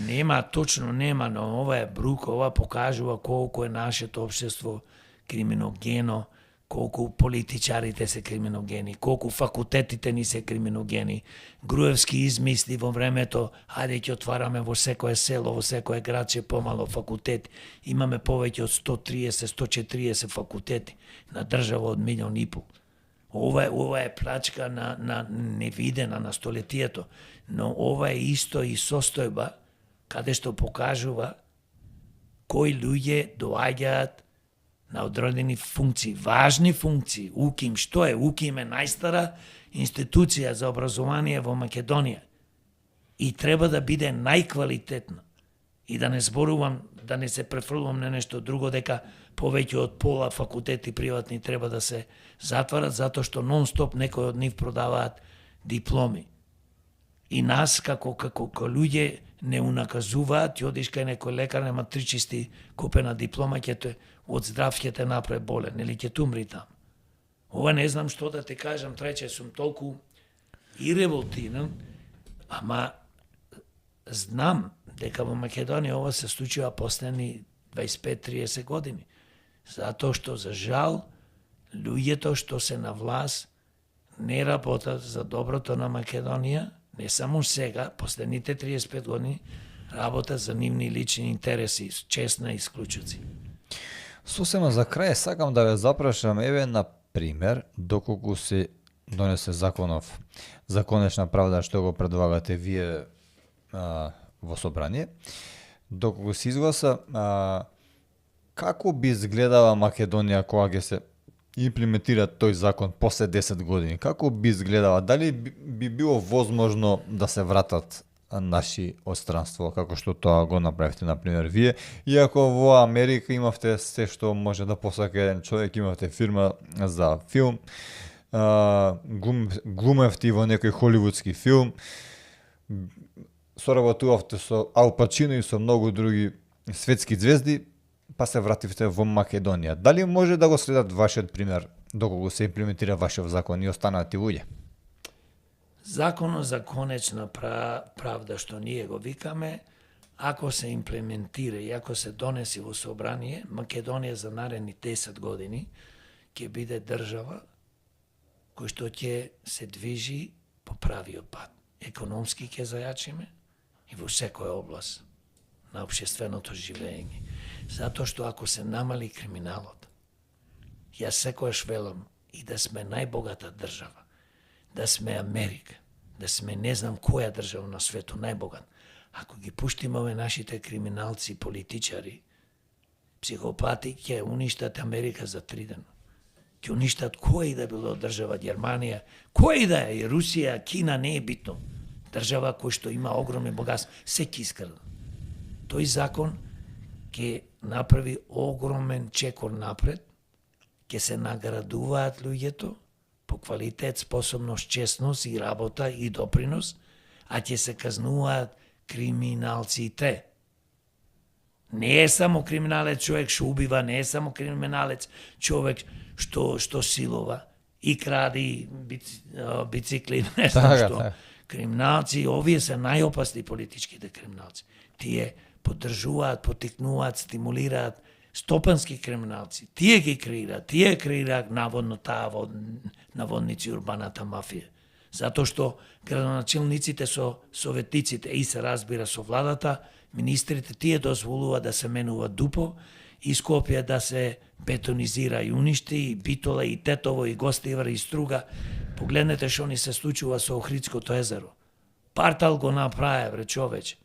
Нема, точно нема, но ова е брук, ова покажува колку е нашето општество криминогено, колку политичарите се криминогени, колку факултетите ни се криминогени. Груевски измисли во времето, ајде ќе отвараме во секое село, во секое градче помало факултети. Имаме повеќе од 130-140 факултети на држава од 1,5 милион. Ова е плачка на невидена на столетието, но ова е исто и состојба каде што покажува кои луѓе доаѓаат на одредени функции, важни функции. УКИМ, што е? УКИМ е најстара институција за образование во Македонија и треба да биде најквалитетна. И да не зборувам, да не се префрлувам на нешто друго, дека повеќе од пола факултети приватни треба да се затварат, затоа што нон-стоп некои од нив продаваат дипломи. И нас, како луѓе, не унаказуваат, ќе одиш кај некој лекар, нема 3 чисти купена диплома, ќе те од здрав ќе те направи болен, или ќе тумри там. Ова не знам што да те кажам, трече сум толку и револтиран, ама знам дека во Македонија ова се случува последни 25-30 години. Затоа што, за жал, луѓето што се на власт не работат за доброто на Македонија, не само сега, последните 35 години, работат за нивни лични интереси, честна исклучуци. Сосема за крај сакам да ве запрашам, еве на пример, доколку се донесе за конечна правда што го предлагате вие во собрание, доколку се изгласа, како би изгледала Македонија кога ќе се имплементира тој закон после 10 години? Како би изгледала? Дали би било возможно да се вратат наши одстранство, како што тоа го направивте, например, вие? Иако во Америка имавте се што може да посака еден човек, имавте фирма за филм, глумевте во некој холивудски филм, соработувавте со Ал Пачино и со многу други светски звезди, па се вративте во Македонија. Дали може да го следат вашиот пример доколку се имплементира вашиот закон и останати луѓе? Законот за конечна правда што ние го викаме, ако се имплементира и ако се донеси во собрание, Македонија за наредни 10 години ќе биде држава кој што ќе се движи по правиот пат. Економски ќе зајачиме и во секоја област на општественото живење. Затоа што ако се намали криминалот, јас секојаш велам и да сме најбогата држава, да сме Америка, да сме не знам која држава на свету најбогат, ако ги пуштиме ове нашите криминалци, политичари, психопати, ќе уништат Америка за 3 дена. Ќе уништат која и да било држава, Германија, која и да е, Русија, Кина, не е битно. Држава која што има огромни богатства, се ќе искрда. Тој закон ќе направи огромен чекор напред, ќе се наградуваат луѓето по квалитет, способност, честност и работа и допринос, а ќе се казнуваат криминалците. Не е само криминалец човек што убива, не е само криминалец човек што силова и кради бицикли, не знам што. Криминалци, овие се најопасни политичките криминалци. Тие поддржуваат, потикнуваат, стимулираат стопански криминалци. Тие ги креираат наводно таа наводници урбаната мафија. Затоа што градоначелниците со советниците и се разбира со владата, министрите, тие дозволуваат да се менува Дупо и Скопје да се бетонизира и уништи, и Битола, и Тетово, и Гостивар, и Струга. Погледнете што ни се случува со Охридското езеро. Партал го направи, бре човече.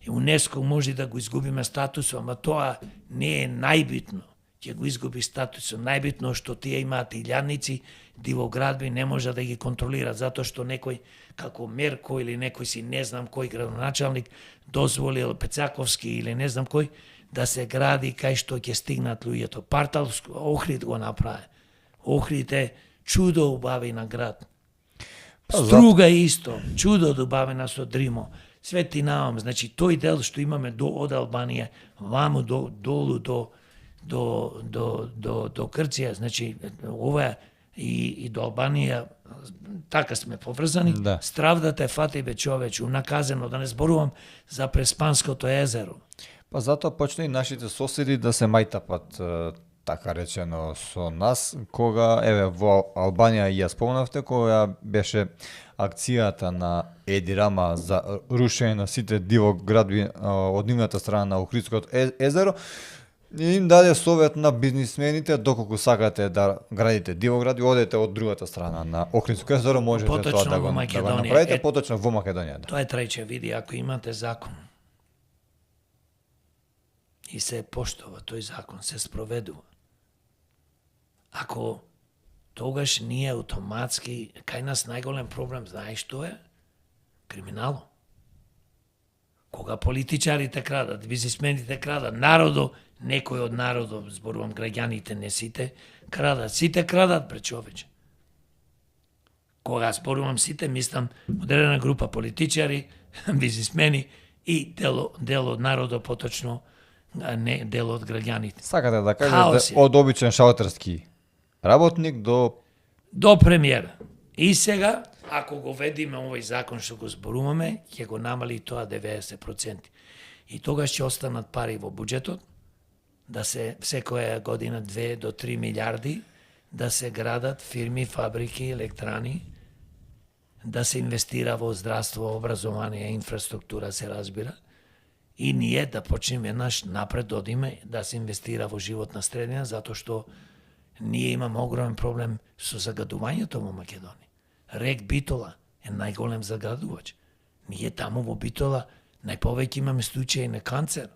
И УНЕСКО може да го изгубиме статусо, ама тоа не е најбитно. Ќе го изгуби статусо. Најбитно што тие имаат илјадници, дивоградби, не може да ги контролира, затоа што некој, како Мерко или некој си не знам кој градоначалник, дозволил Пецаковски или не знам кој, да се гради кај што ќе стигнат луѓето. Партал Охрид го направи. Охрид е чудо убавина град. Струга исто, чудо добавена со Дримо. Свети Наум, значи тој дел што имаме од Албанија, ваму долу до Грција, значи ова и до Албанија, така сме поврзани. Да. Стравдата е фати бе човече, унаказено, да не зборувам за Преспанското езеро. Па затоа почна и нашите соседи да се мајтапат така речено со нас, кога еве во Албанија ја спомнавте кога беше акцијата на Еди Рама за рушење на сите дивоградби од нивната страна на Охридското езеро, и им даде совет на бизнисмените, доколку сакате да градите дивоградби, одете од другата страна на Охридско езеро, можете Поточно тоа да во го Македонија. направите, поточно во Македонија. Да. Тоа е треće, види, ако имате закон и се поштова тој закон, се спроведува. Ако тогаш ние автоматски, кај нас најголем проблем, знаеш што е? Криминало. Кога политичарите крадат, бизнисмените крадат, народо, некој од народо, зборувам граѓаните, не сите, крадат. Сите крадат, бре човече. Кога зборувам сите, мислам одредена група политичари, бизнисмени и дел од народо, поточно не дел од граѓаните. Сакате да Хаос кажете е. од обичен шалтерски работник до премиер. И сега, ако го ведиме овој закон што го зборуваме, ќе го намали тоа 90%. И тогаш ќе останат пари во буџетот, да се секоја година 2 до 3 милиарди, да се градат фирми, фабрики, електрани, да се инвестира во здравство, образование, инфраструктура, се разбира, и ние да почнеме еднаш напред да одиме, да се инвестира во животна средина, затоа што ние имаме огромен проблем со загадувањето во Македонија. Рек Битола е најголем загадувач. Ние таму во Битола најповеќе имаме случаи на канцер.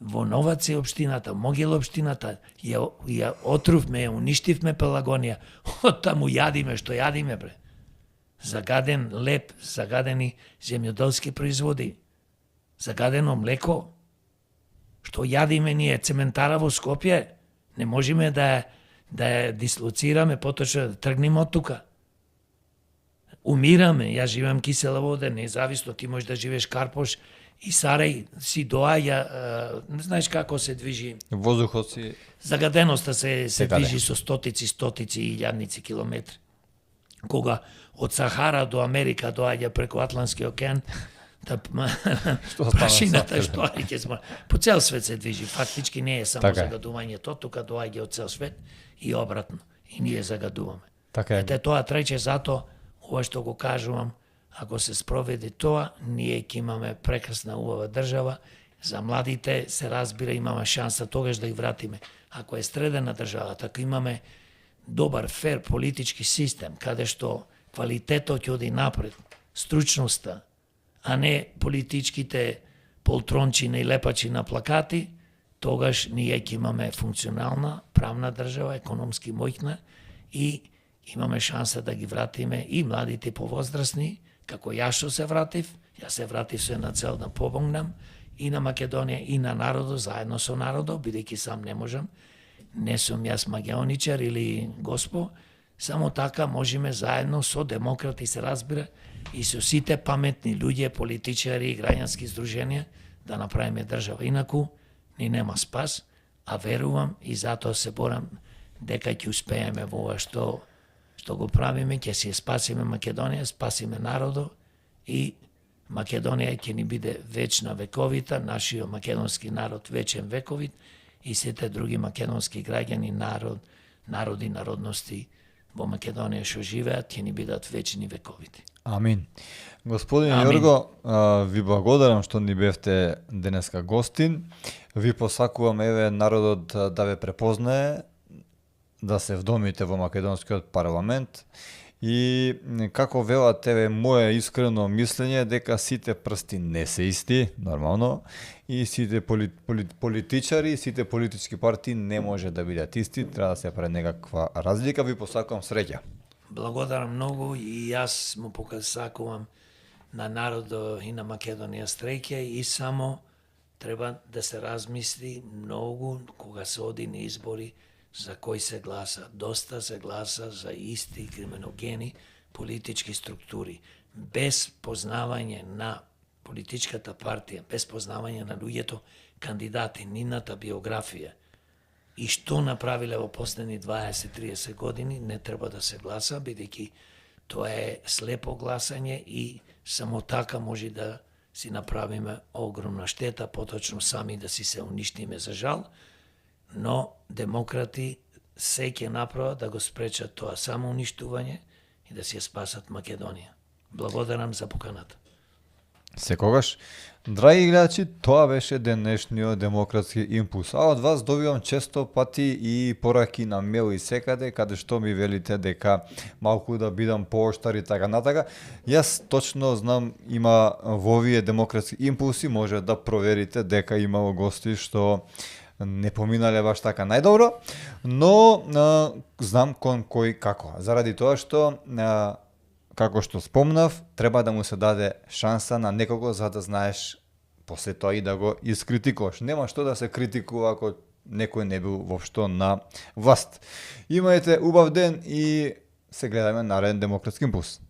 Во Новац е општината, Могила општината, ја отрувме, ја уништивме Пелагонија. Од таму јадиме што јадиме, бре. Загаден леп, загадени земјоделски производи, загадено млеко. Што јадиме ние, цементара во Скопје, не можеме да ја дислоцираме, поточно да тргнеме од тука. Умираме, јас живеам Кисела вода, независно, ти можеш да живееш Карпош и Сарај, си доаѓа, не знаеш како се движи. воздухот си. Загаденоста се Секаде. движи со стотици и илјадници километри. Кога од Сахара до Америка доаѓа преку Атлантски океан, Што стана прашината сакале? што ќе сма. По цел свет се движи, фактички не е само Така е. загадувањето, тука доаѓа од цел свет и обратно. И ние загадуваме. Така е. Ете тоа треќе зато ова што го кажувам, ако се спроведе тоа, ние ќе имаме прекрасна убава држава, за младите се разбира имаме шанса тогаш да ги вратиме. Ако е средена државата, ако имаме добар, фер политички систем, каде што квалитетот ќе оди напред, стручноста, а не политичките полтрончина и лепачи на плакати, тогаш ние ќе имаме функционална правна држава, економски моќна и имаме шанса да ги вратиме и младите и повозрастни, како јас што се вратив, јас се вратив со една цел да помогнам и на Македонија и на народот, заедно со народот, бидејќи сам не можам, не сум јас магионичар или госпо, само така можеме заедно со демократи се разбира и со сите паметни луѓе, политичари и граѓански здруженија да направиме држава. Инаку ни нема спас, а верувам и затоа се борам дека ќе успееме во ова што го правиме, ќе си спасиме Македонија, спасиме народот и Македонија ќе ни биде вечна вековита, нашиот македонски народ вечен вековит и сите други македонски граѓани, народи, народности во Македонија што живеат ќе ни бидат вечни вековити. Амин. Господин Амин. Јорго, ви благодарам што ни бевте денеска гостин. Ви посакувам еве народот да ве препознае, да се вдомите во македонскиот парламент и како велат еве мое искрено мислење дека сите прсти не се исти, нормално, и сите политичари, сите политички партии не може да бидат исти, треба да се прави некаква разлика. Ви посакувам среќа. Благодарам многу и јас му посакувам на народот и на Македонија среќа и само треба да се размисли многу кога се оди на избори за кој се гласа. Доста се гласа за исти криминогени политички структури. Без познавање на политичката партија, без познавање на луѓето, кандидати, нивната биографија и што направиле во последни 20-30 години, не треба да се гласа, бидејќи тоа е слепо гласање и само така може да си направиме огромна штета, поточно сами да си се уништиме за жал, но демократи се ќе направат да го спречат тоа само уништување и да си ја спасат Македонија. Благодарам за поканата. Секогаш. Драги гледачи, тоа беше денешниот демократски импулс. А од вас добивам често пати и пораки на мейл и секаде, каде што ми велите дека малку да бидам пооштар и така натака. Јас точно знам, има во овие демократски импулси, може да проверите дека имало гости што не поминале баш така најдобро, но знам кон кој како. Заради тоа што како што спомнав, треба да му се даде шанса на некого за да знаеш после тоа и да го искритикуваш. Нема што да се критикува ако некој не бил воопшто на власт. Имајте убав ден и се гледаме нареден демократски импулс.